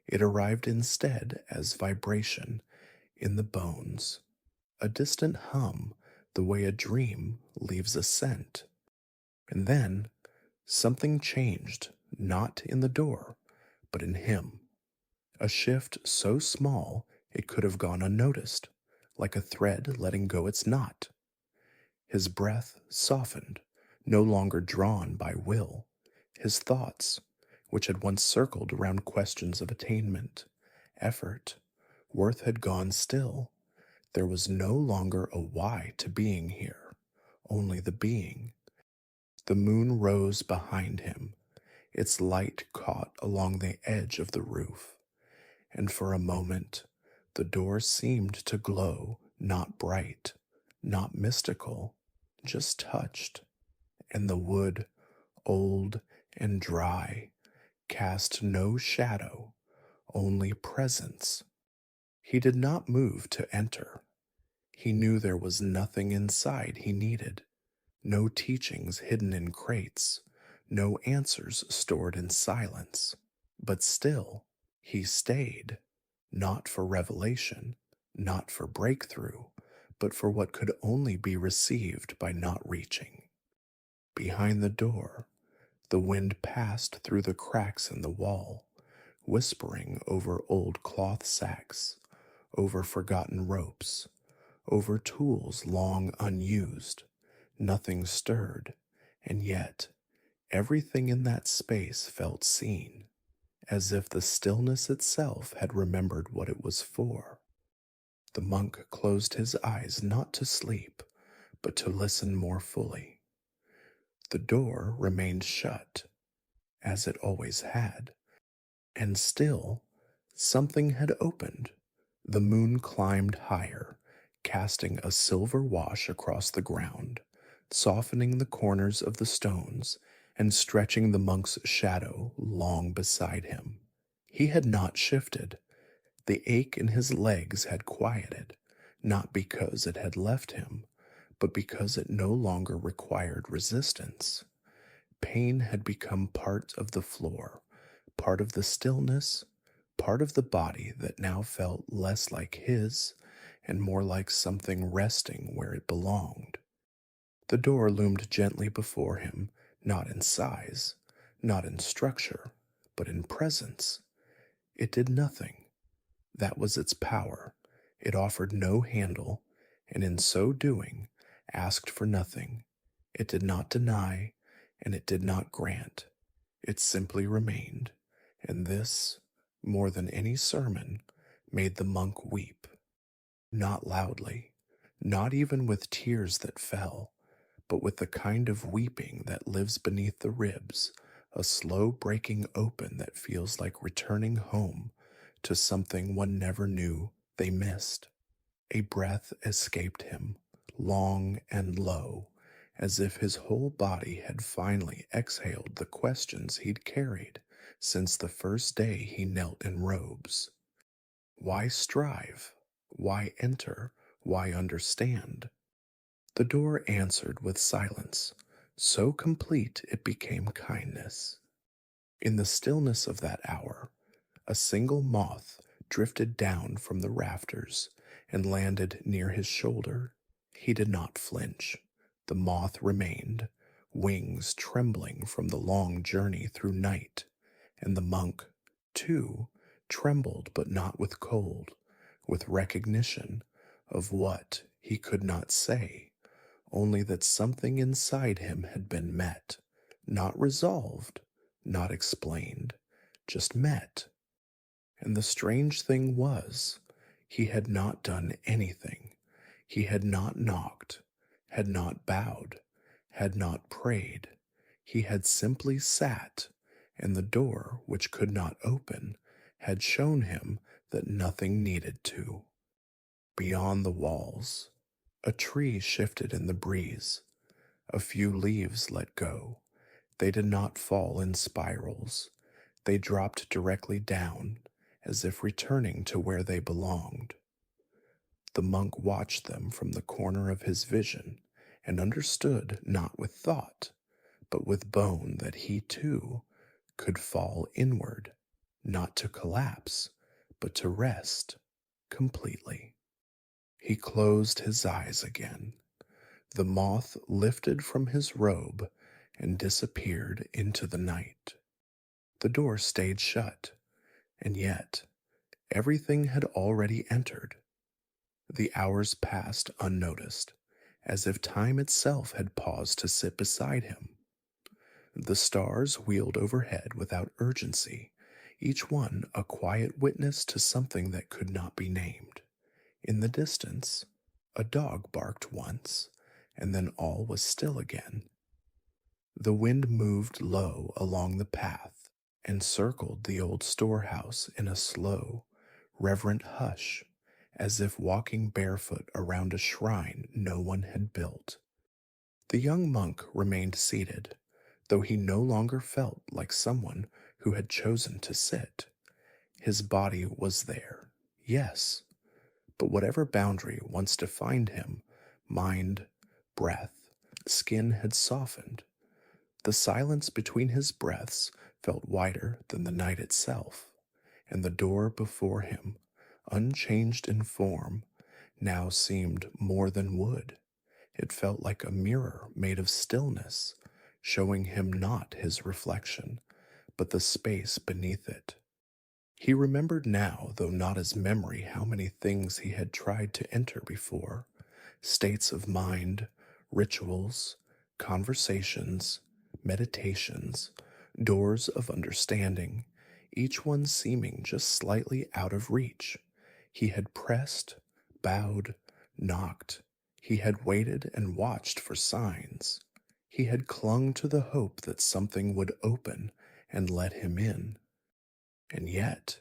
[SPEAKER 1] It arrived instead as vibration in the bones, a distant hum, the way a dream leaves a scent. And then something changed, not in the door, but in him. A shift so small it could have gone unnoticed, like a thread letting go its knot. His breath softened, no longer drawn by will. His thoughts, which had once circled around questions of attainment, effort, worth, had gone still. There was no longer a why to being here, only the being. The moon rose behind him, its light caught along the edge of the roof, and for a moment the door seemed to glow, not bright, not mystical, just touched, and the wood, old and dry, cast no shadow, only presence. He did not move to enter. He knew there was nothing inside he needed, no teachings hidden in crates, no answers stored in silence. But still, he stayed, not for revelation, not for breakthrough, but for what could only be received by not reaching. Behind the door, the wind passed through the cracks in the wall, whispering over old cloth sacks, over forgotten ropes, over tools long unused. Nothing stirred, and yet everything in that space felt seen, as if the stillness itself had remembered what it was for. The monk closed his eyes not to sleep, but to listen more fully. The door remained shut, as it always had, and still something had opened. The moon climbed higher, casting a silver wash across the ground, softening the corners of the stones and stretching the monk's shadow long beside him. He had not shifted. The ache in his legs had quieted, not because it had left him, but because it no longer required resistance. Pain had become part of the floor, part of the stillness, part of the body that now felt less like his and more like something resting where it belonged. The door loomed gently before him, not in size, not in structure, but in presence. It did nothing. That was its power. It offered no handle, and in so doing, asked for nothing. It did not deny, and it did not grant. It simply remained, and this, more than any sermon, made the monk weep. Not loudly, not even with tears that fell, but with the kind of weeping that lives beneath the ribs, a slow breaking open that feels like returning home to something one never knew they missed. A breath escaped him, long and low, as if his whole body had finally exhaled the questions he'd carried since the first day he knelt in robes. Why strive? Why enter? Why understand? The door answered with silence, so complete it became kindness. In the stillness of that hour, a single moth drifted down from the rafters and landed near his shoulder. He did not flinch. The moth remained, wings trembling from the long journey through night, and the monk, too, trembled, but not with cold, with recognition of what he could not say, only that something inside him had been met, not resolved, not explained, just met. And the strange thing was, he had not done anything. He had not knocked, had not bowed, had not prayed. He had simply sat, and the door, which could not open, had shown him that nothing needed to. beyond the walls. A tree shifted in the breeze. A few leaves let go. They did not fall in spirals. They dropped directly down, as if returning to where they belonged. The monk watched them from the corner of his vision and understood not with thought, but with bone that he too could fall inward, not to collapse, but to rest completely. He closed his eyes again. The moth lifted from his robe and disappeared into the night. The door stayed shut, and yet everything had already entered. The hours passed unnoticed, as if time itself had paused to sit beside him. The stars wheeled overhead without urgency, each one a quiet witness to something that could not be named. In the distance, a dog barked once, and then all was still again. The wind moved low along the path and circled the old storehouse in a slow, reverent hush, as if walking barefoot around a shrine no one had built. The young monk remained seated, though he no longer felt like someone who had chosen to sit. His body was there, yes, but whatever boundary once defined him, mind, breath, skin had softened. The silence between his breaths felt wider than the night itself, and the door before him, unchanged in form, now seemed more than wood. It felt like a mirror made of stillness, showing him not his reflection, but the space beneath it. He remembered now, though not as memory, how many things he had tried to enter before: states of mind, rituals, conversations, meditations, doors of understanding, each one seeming just slightly out of reach. He had pressed, bowed, knocked. He had waited and watched for signs. He had clung to the hope that something would open and let him in. And yet,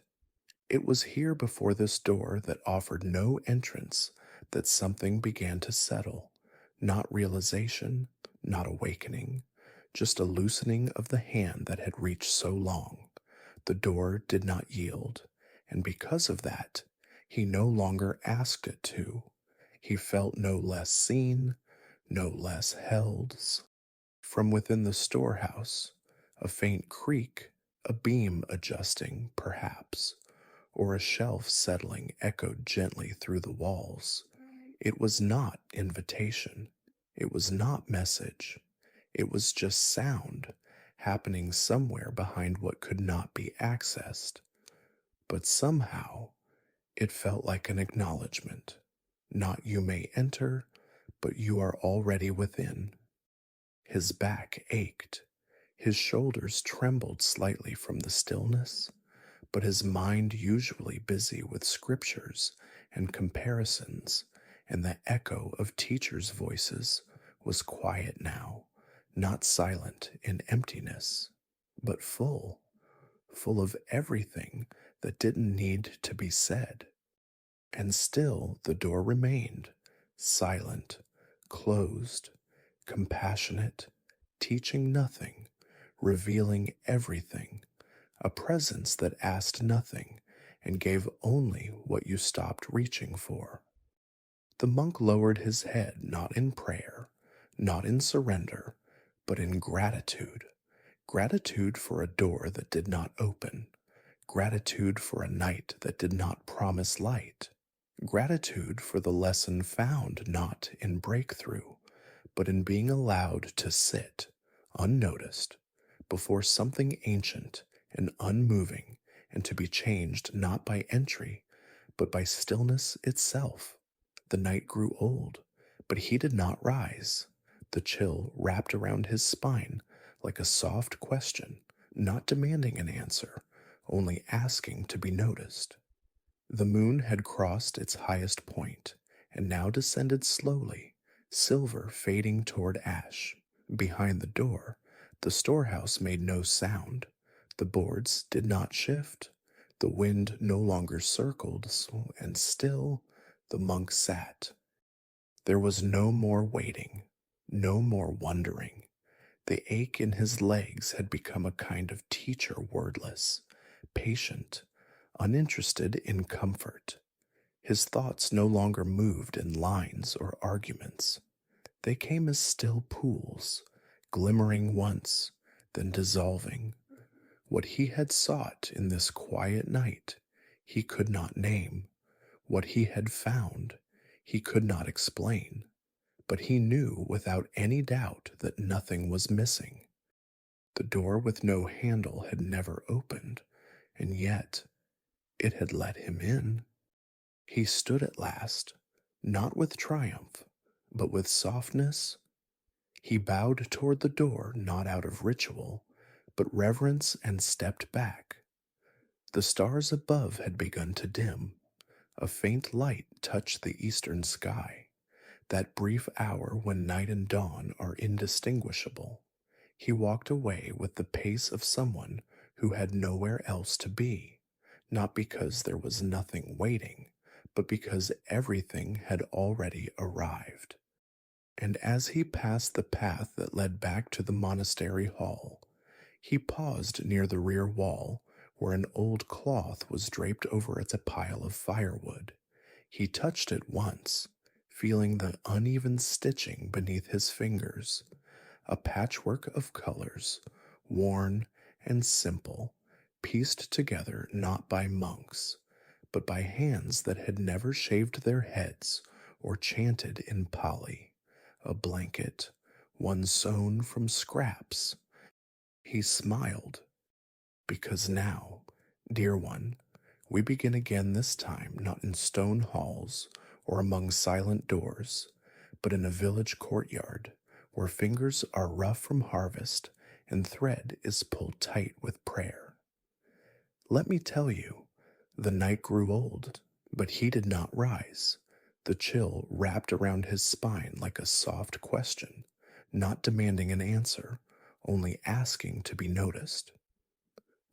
[SPEAKER 1] it was here before this door that offered no entrance that something began to settle. Not realization, not awakening, just a loosening of the hand that had reached so long. The door did not yield, and because of that, he no longer asked it to. He felt no less seen, no less held. From within the storehouse, a faint creak, a beam adjusting, perhaps, or a shelf settling echoed gently through the walls. It was not invitation. It was not message. It was just sound, happening somewhere behind what could not be accessed. But somehow, it felt like an acknowledgement. Not you may enter, but you are already within. His back ached. His shoulders trembled slightly from the stillness, but his mind, usually busy with scriptures and comparisons and the echo of teachers' voices, was quiet now, not silent in emptiness, but full of everything that didn't need to be said. And still the door remained, silent, closed, compassionate, teaching nothing, revealing everything, a presence that asked nothing and gave only what you stopped reaching for. The monk lowered his head not in prayer, not in surrender, but in gratitude. Gratitude for a door that did not open. Gratitude for a night that did not promise light. Gratitude for the lesson found not in breakthrough, but in being allowed to sit, unnoticed, before something ancient and unmoving, and to be changed not by entry, but by stillness itself. The night grew old, but he did not rise. The chill wrapped around his spine like a soft question, not demanding an answer, only asking to be noticed. The moon had crossed its highest point and now descended slowly, silver fading toward ash. Behind the door, the storehouse made no sound. The boards did not shift. The wind no longer circled, and still The monk sat. There was no more waiting, no more wondering. The ache in his legs had become a kind of teacher, wordless, patient, uninterested in comfort. His thoughts no longer moved in lines or arguments. They came as still pools, glimmering once, then dissolving. What he had sought in this quiet night he could not name. What he had found he could not explain. But he knew without any doubt that nothing was missing. The door with no handle had never opened, and yet it had let him in. He stood at last, not with triumph, but with softness. He bowed toward the door not out of ritual, but reverence, and stepped back. The stars above had begun to dim. A faint light touched the eastern sky, that brief hour when night and dawn are indistinguishable. He walked away with the pace of someone who had nowhere else to be, not because there was nothing waiting, but because everything had already arrived. And as he passed the path that led back to the monastery hall, he paused near the rear wall where an old cloth was draped over a pile of firewood. He touched it once, feeling the uneven stitching beneath his fingers, a patchwork of colors, worn and simple, pieced together not by monks, but by hands that had never shaved their heads or chanted in Pali. A blanket, one sewn from scraps. He smiled, because now, dear one, we begin again, this time not in stone halls or among silent doors, but in a village courtyard where fingers are rough from harvest and thread is pulled tight with prayer. Let me tell you, the night grew old, but he did not rise. The chill wrapped around his spine like a soft question, not demanding an answer, only asking to be noticed.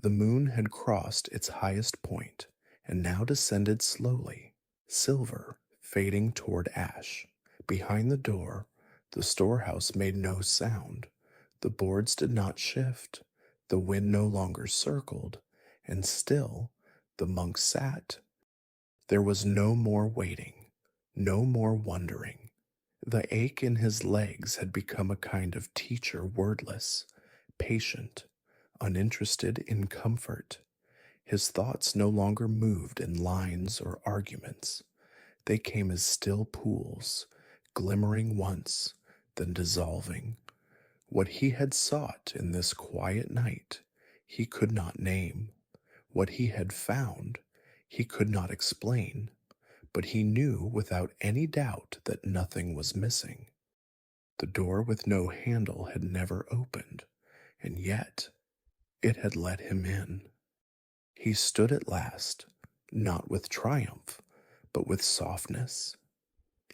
[SPEAKER 1] The moon had crossed its highest point and now descended slowly, silver, fading toward ash. Behind the door, the storehouse made no sound. The boards did not shift. The wind no longer circled, and still the monk sat. There was no more waiting, no more wondering. The ache in his legs had become a kind of teacher, wordless, patient, uninterested in comfort. His thoughts no longer moved in lines or arguments. They came as still pools, glimmering once, then dissolving. What he had sought in this quiet night he could not name. What he had found he could not explain, but he knew without any doubt that nothing was missing. The door with no handle had never opened, and yet it had let him in. He stood at last, not with triumph, but with softness.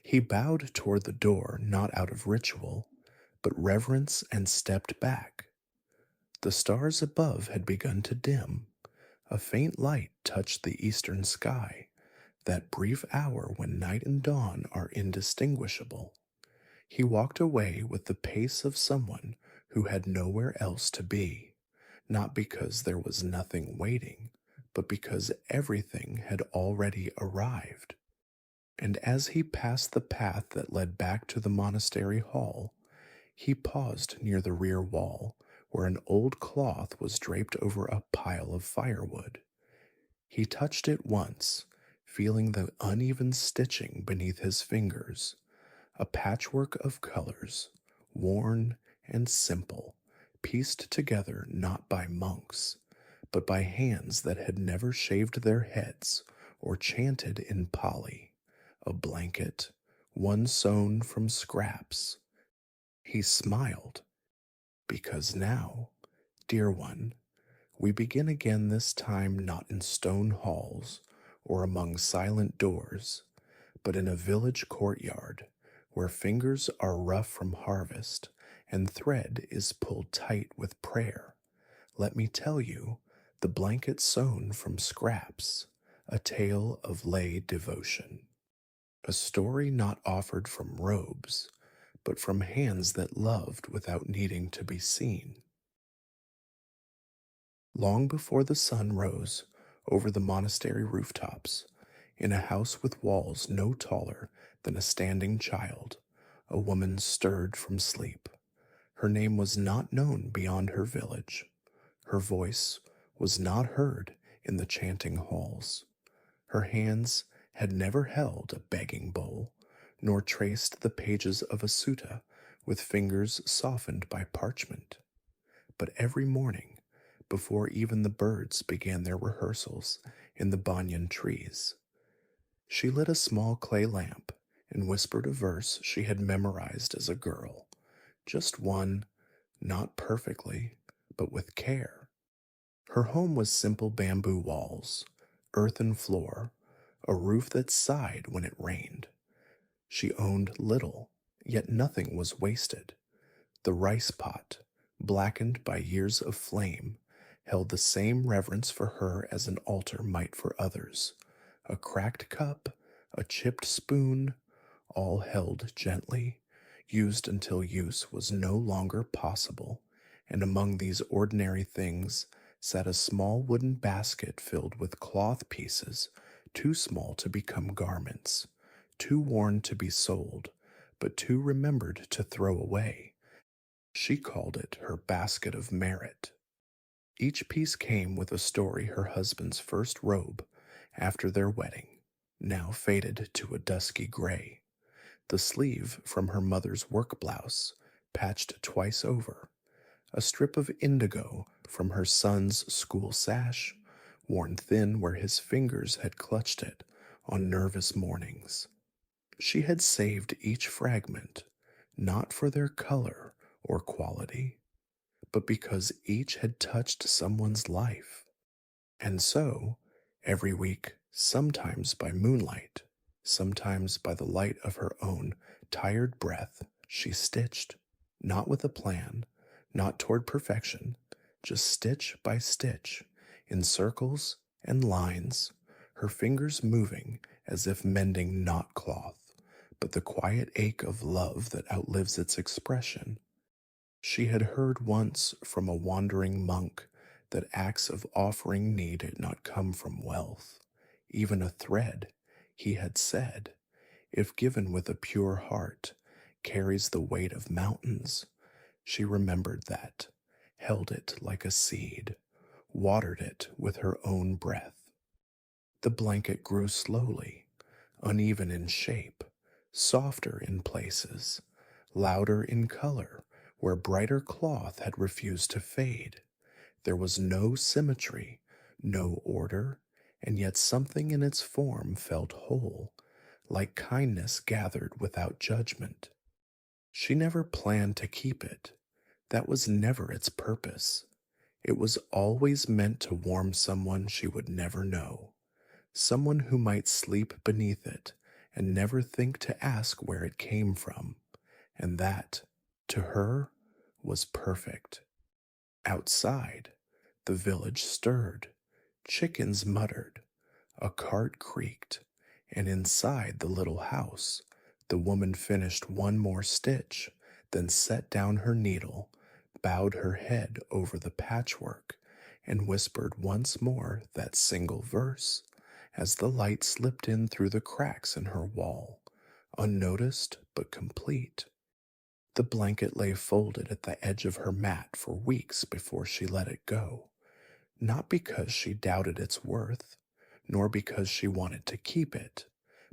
[SPEAKER 1] He bowed toward the door not out of ritual, but reverence, and stepped back. The stars above had begun to dim. A faint light touched the eastern sky, that brief hour when night and dawn are indistinguishable. He walked away with the pace of someone who had nowhere else to be, not because there was nothing waiting, but because everything had already arrived. And as he passed the path that led back to the monastery hall, he paused near the rear wall where an old cloth was draped over a pile of firewood. He touched it once, feeling the uneven stitching beneath his fingers, a patchwork of colors, worn and simple, pieced together not by monks, but by hands that had never shaved their heads or chanted in Pali. A blanket, one sewn from scraps. He smiled, because now, dear one, we begin again, this time not in stone halls or among silent doors, but in a village courtyard where fingers are rough from harvest and thread is pulled tight with prayer. Let me tell you, the blanket sewn from scraps, a tale of lay devotion. A story not offered from robes, but from hands that loved without needing to be seen. Long before the sun rose over the monastery rooftops, in a house with walls no taller than a standing child, a woman stirred from sleep. Her name was not known beyond her village. Her voice was not heard in the chanting halls. Her hands had never held a begging bowl, nor traced the pages of a sutta with fingers softened by parchment. But every morning, before even the birds began their rehearsals in the banyan trees, she lit a small clay lamp and whispered a verse she had memorized as a girl. Just one, not perfectly, but with care. Her home was simple bamboo walls, earthen floor, a roof that sighed when it rained. She owned little, yet nothing was wasted. The rice pot, blackened by years of flame, held the same reverence for her as an altar might for others. A cracked cup, a chipped spoon, all held gently, used until use was no longer possible, and among these ordinary things sat a small wooden basket filled with cloth pieces, too small to become garments, too worn to be sold, but too remembered to throw away. She called it her basket of merit. Each piece came with a story: her husband's first robe after their wedding, now faded to a dusky gray, the sleeve from her mother's work blouse, patched twice over, a strip of indigo from her son's school sash, worn thin where his fingers had clutched it on nervous mornings. She had saved each fragment, not for their color or quality, but because each had touched someone's life. And so, every week, sometimes by moonlight, sometimes by the light of her own tired breath, she stitched, not with a plan, not toward perfection, just stitch by stitch, in circles and lines, her fingers moving as if mending not cloth, but the quiet ache of love that outlives its expression. She had heard once from a wandering monk that acts of offering need not come from wealth. Even a thread, he had said, if given with a pure heart, carries the weight of mountains. She remembered that, held it like a seed, watered it with her own breath. The blanket grew slowly, uneven in shape, softer in places, louder in color where brighter cloth had refused to fade. There was no symmetry, no order, and yet something in its form felt whole, like kindness gathered without judgment. She never planned to keep it. That was never its purpose. It was always meant to warm someone she would never know, someone who might sleep beneath it and never think to ask where it came from. And that, to her, was perfect. Outside, the village stirred, chickens muttered, a cart creaked, and inside the little house, the woman finished one more stitch, then set down her needle, bowed her head over the patchwork, and whispered once more that single verse as the light slipped in through the cracks in her wall, unnoticed but complete. The blanket lay folded at the edge of her mat for weeks before she let it go, not because she doubted its worth, nor because she wanted to keep it,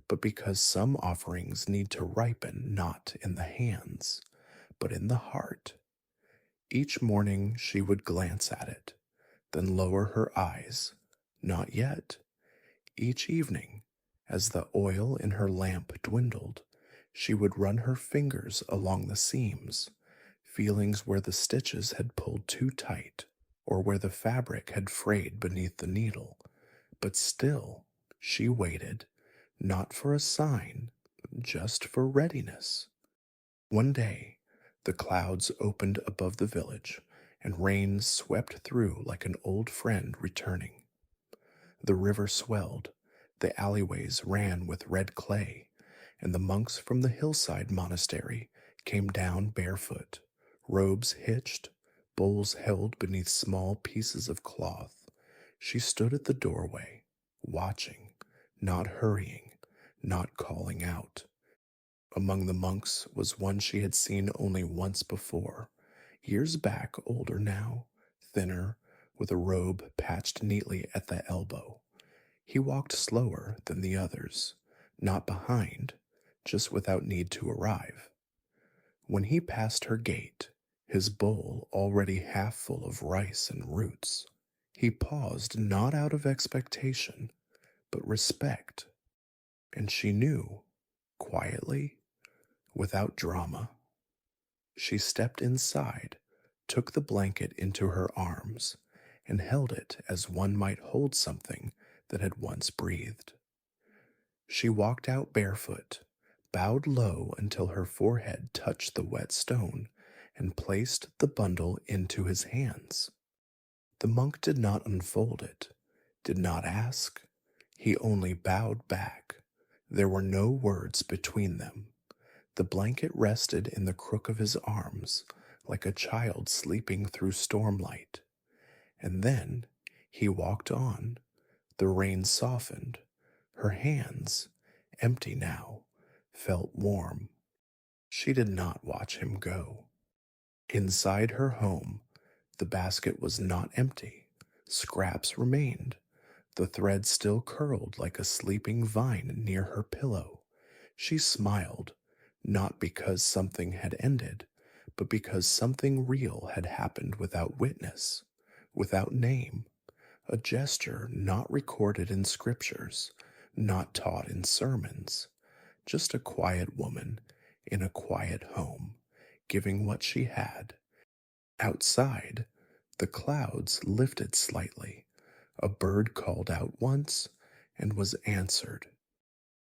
[SPEAKER 1] but because some offerings need to ripen not in the hands, but in the heart. Each morning she would glance at it, then lower her eyes. Not yet. Each evening, as the oil in her lamp dwindled, she would run her fingers along the seams, feelings where the stitches had pulled too tight or where the fabric had frayed beneath the needle. But still, she waited, not for a sign, just for readiness. One day, the clouds opened above the village, and rain swept through like an old friend returning. The river swelled, the alleyways ran with red clay, and the monks from the hillside monastery came down barefoot, robes hitched, bowls held beneath small pieces of cloth. She stood at the doorway, watching, not hurrying, not calling out. Among the monks was one she had seen only once before, years back, older now, thinner, with a robe patched neatly at the elbow. He walked slower than the others, not behind, just without need to arrive. When he passed her gate, his bowl already half full of rice and roots, he paused not out of expectation, but respect, and she knew, quietly, without drama. She stepped inside, took the blanket into her arms, and held it as one might hold something that had once breathed. She walked out barefoot, bowed low until her forehead touched the wet stone, and placed the bundle into his hands. The monk did not unfold it, did not ask. He only bowed back. There were no words between them. The blanket rested in the crook of his arms, like a child sleeping through stormlight. And then he walked on. The rain softened. Her hands, empty now, felt warm. She did not watch him go. Inside her home, the basket was not empty. Scraps remained. The thread still curled like a sleeping vine near her pillow. She smiled, not because something had ended, but because something real had happened without witness, without name, a gesture not recorded in scriptures, not taught in sermons, just a quiet woman in a quiet home, giving what she had. Outside, the clouds lifted slightly. A bird called out once and was answered.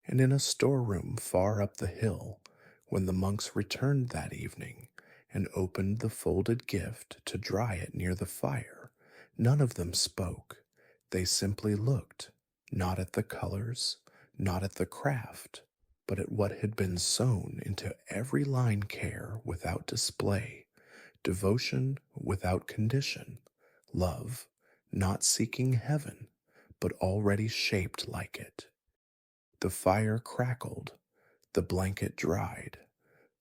[SPEAKER 1] And in a storeroom far up the hill, when the monks returned that evening and opened the folded gift to dry it near the fire, none of them spoke. They simply looked, not at the colors, not at the craft, but at what had been sewn into every line: care without display, devotion without condition, love not seeking heaven, but already shaped like it. The fire crackled, the blanket dried,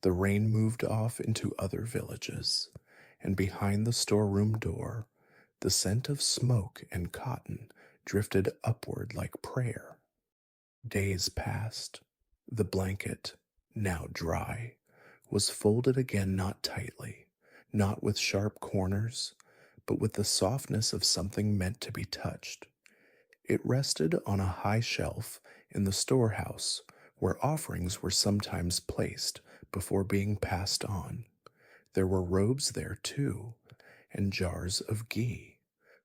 [SPEAKER 1] the rain moved off into other villages, and behind the storeroom door, the scent of smoke and cotton drifted upward like prayer. Days passed. The blanket, now dry, was folded again, not tightly, not with sharp corners, but with the softness of something meant to be touched. It rested on a high shelf in the storehouse where offerings were sometimes placed before being passed on. There were robes there too, and jars of ghee,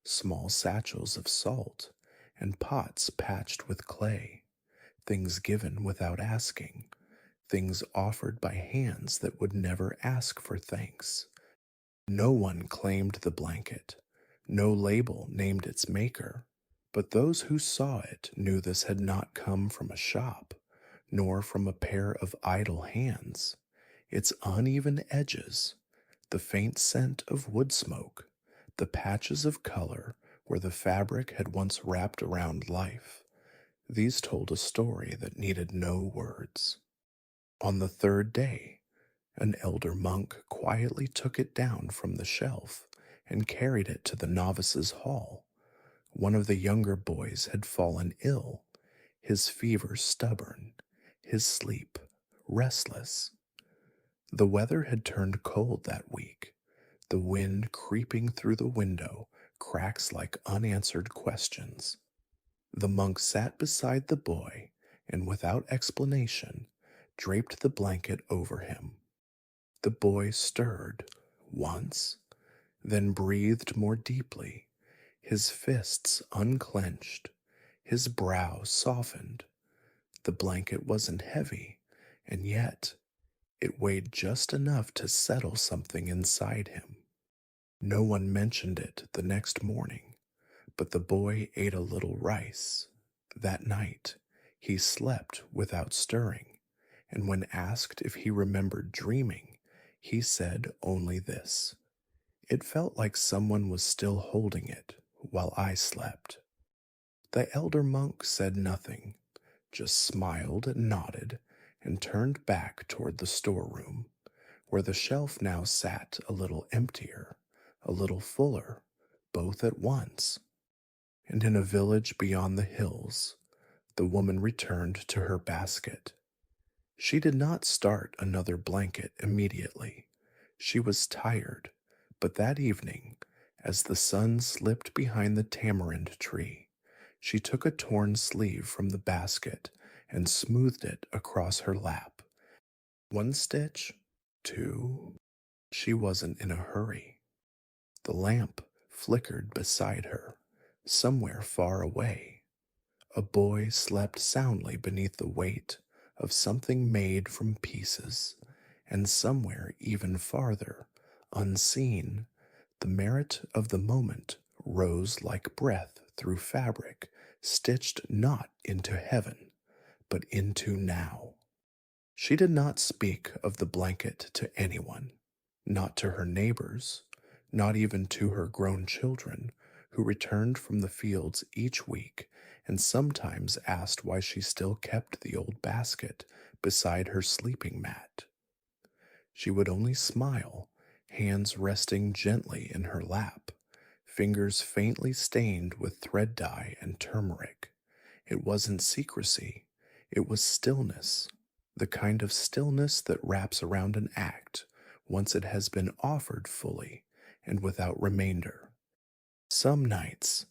[SPEAKER 1] small satchels of salt, and pots patched with clay, things given without asking, things offered by hands that would never ask for thanks. No one claimed the blanket, no label named its maker, but those who saw it knew this had not come from a shop, nor from a pair of idle hands. Its uneven edges, the faint scent of wood smoke, the patches of color where the fabric had once wrapped around life, these told a story that needed no words. On the third day, an elder monk quietly took it down from the shelf and carried it to the novices' hall. One of the younger boys had fallen ill, his fever stubborn, his sleep restless. The weather had turned cold that week, the wind creeping through the window, cracks like unanswered questions. The monk sat beside the boy and, without explanation, draped the blanket over him. The boy stirred once, then breathed more deeply, his fists unclenched, his brow softened. The blanket wasn't heavy, and yet it weighed just enough to settle something inside him. No one mentioned it the next morning, but the boy ate a little rice. That night, he slept without stirring, and when asked if he remembered dreaming, he said only this: "It felt like someone was still holding it while I slept." The elder monk said nothing, just smiled and nodded, and turned back toward the storeroom, where the shelf now sat a little emptier, a little fuller, both at once. And in a village beyond the hills, the woman returned to her basket. She did not start another blanket immediately. She was tired, but that evening, as the sun slipped behind the tamarind tree, she took a torn sleeve from the basket and smoothed it across her lap. One stitch, two. She wasn't in a hurry. The lamp flickered beside her, somewhere far away. A boy slept soundly beneath the weight of something made from pieces, and somewhere even farther, unseen, the merit of the moment rose like breath through fabric stitched not into heaven, but into now. She did not speak of the blanket to anyone, not to her neighbors, not even to her grown children, who returned from the fields each week and sometimes asked why she still kept the old basket beside her sleeping mat. She would only smile, hands resting gently in her lap, fingers faintly stained with thread dye and turmeric. It wasn't secrecy, it was stillness, the kind of stillness that wraps around an act once it has been offered fully and without remainder. Some nights,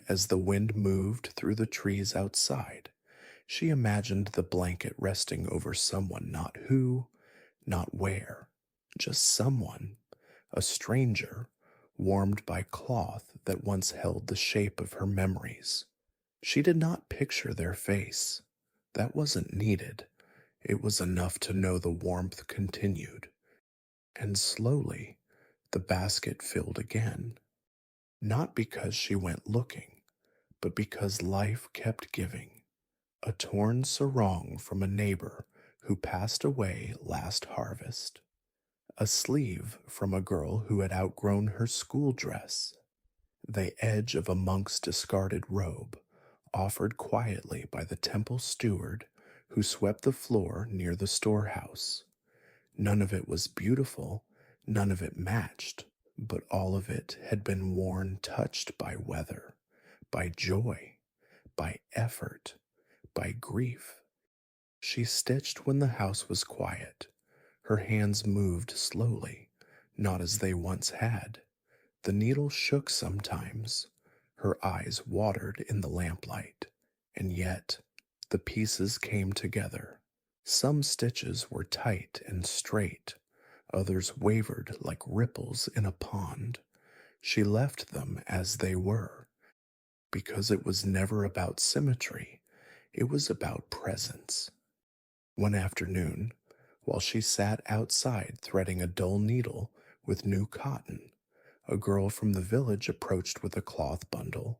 [SPEAKER 1] as the wind moved through the trees outside, she imagined the blanket resting over someone, not who, not where, just someone, a stranger, warmed by cloth that once held the shape of her memories. She did not picture their face. That wasn't needed. It was enough to know the warmth continued. And slowly, the basket filled again. Not because she went looking, but because life kept giving. A torn sarong from a neighbor who passed away last harvest. A sleeve from a girl who had outgrown her school dress. The edge of a monk's discarded robe, offered quietly by the temple steward who swept the floor near the storehouse. None of it was beautiful, none of it matched, but all of it had been worn touched by weather, by joy, by effort, by grief. She stitched when the house was quiet. Her hands moved slowly, not as they once had. The needle shook sometimes. Her eyes watered in the lamplight, and yet the pieces came together. Some stitches were tight and straight, others wavered like ripples in a pond. She left them as they were, because it was never about symmetry, it was about presence. One afternoon, while she sat outside threading a dull needle with new cotton, a girl from the village approached with a cloth bundle.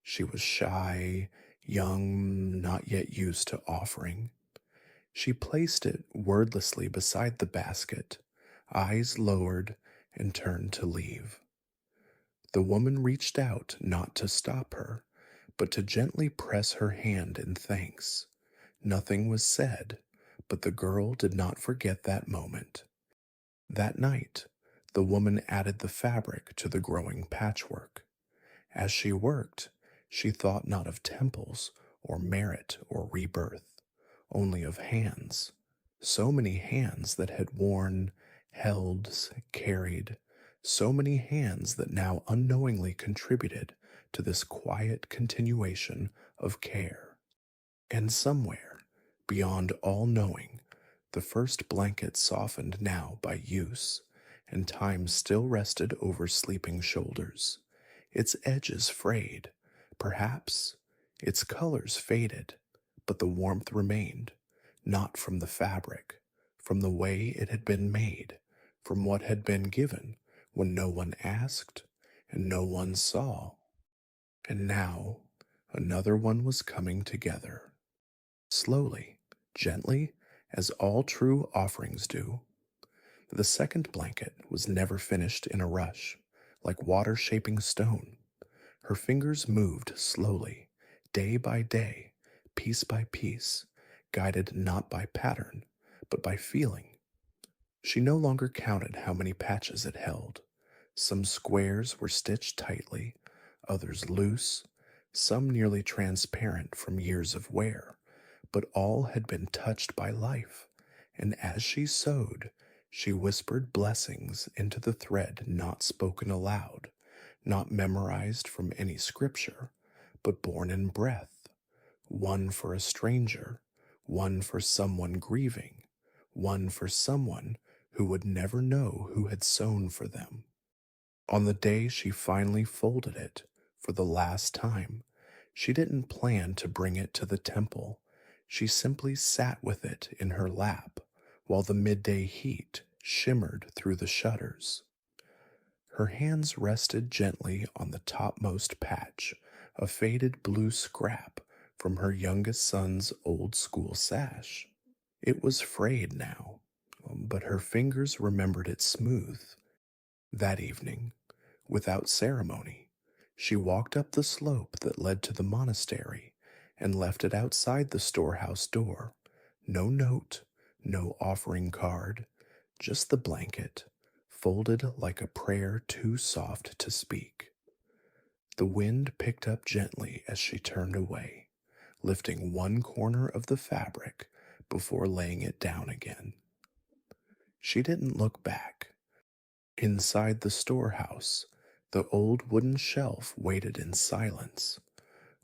[SPEAKER 1] She was shy, young, not yet used to offering. She placed it wordlessly beside the basket, eyes lowered, and turned to leave. The woman reached out not to stop her, but to gently press her hand in thanks. Nothing was said, but the girl did not forget that moment. That night, the woman added the fabric to the growing patchwork. As she worked, she thought not of temples or merit or rebirth, only of hands. So many hands that had worn, held, carried, so many hands that now unknowingly contributed to this quiet continuation of care. And somewhere, beyond all knowing, the first blanket softened now by use, and time still rested over sleeping shoulders. Its edges frayed, perhaps, its colors faded, but the warmth remained, not from the fabric, from the way it had been made, from what had been given when no one asked and no one saw. And now another one was coming together. Slowly, gently, as all true offerings do. The second blanket was never finished in a rush, like water shaping stone. Her fingers moved slowly, day by day, piece by piece, guided not by pattern, but by feeling. She no longer counted how many patches it held. Some squares were stitched tightly, others loose, some nearly transparent from years of wear, but all had been touched by life, and as she sewed, she whispered blessings into the thread not spoken aloud, not memorized from any scripture, but born in breath, one for a stranger, one for someone grieving, one for someone who would never know who had sewn for them. On the day she finally folded it, for the last time, she didn't plan to bring it to the temple. She simply sat with it in her lap while the midday heat shimmered through the shutters. Her hands rested gently on the topmost patch, a faded blue scrap from her youngest son's old school sash. It was frayed now, but her fingers remembered it smooth. That evening, without ceremony, she walked up the slope that led to the monastery and left it outside the storehouse door. No note, no offering card, just the blanket, folded like a prayer too soft to speak. The wind picked up gently as she turned away, lifting one corner of the fabric before laying it down again. She didn't look back. Inside the storehouse, the old wooden shelf waited in silence.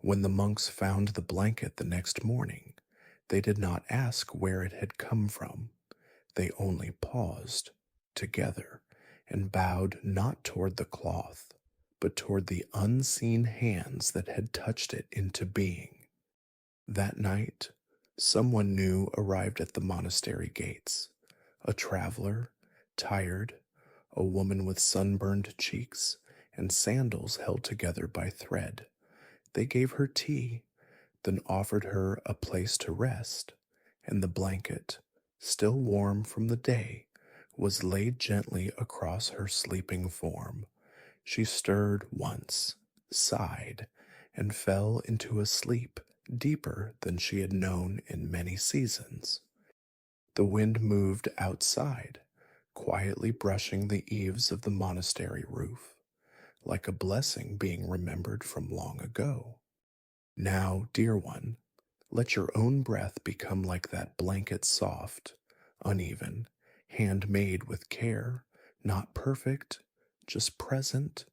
[SPEAKER 1] When the monks found the blanket the next morning, they did not ask where it had come from. They only paused, together, and bowed not toward the cloth, but toward the unseen hands that had touched it into being. That night, someone new arrived at the monastery gates. A traveler, tired, a woman with sunburned cheeks and sandals held together by thread. They gave her tea, then offered her a place to rest, and the blanket, still warm from the day, was laid gently across her sleeping form. She stirred once, sighed, and fell into a sleep deeper than she had known in many seasons. The wind moved outside, quietly brushing the eaves of the monastery roof, like a blessing being remembered from long ago. Now, dear one, let your own breath become like that blanket, soft, uneven, handmade with care, not perfect, just present.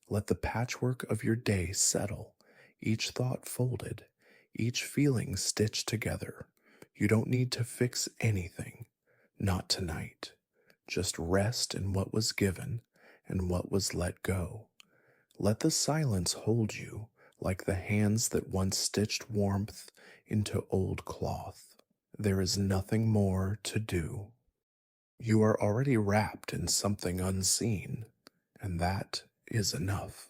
[SPEAKER 1] Let the patchwork of your day settle, each thought folded, each feeling stitched together. You don't need to fix anything, not tonight. Just rest in what was given and what was let go. Let the silence hold you like the hands that once stitched warmth into old cloth. There is nothing more to do. You are already wrapped in something unseen, and that is enough.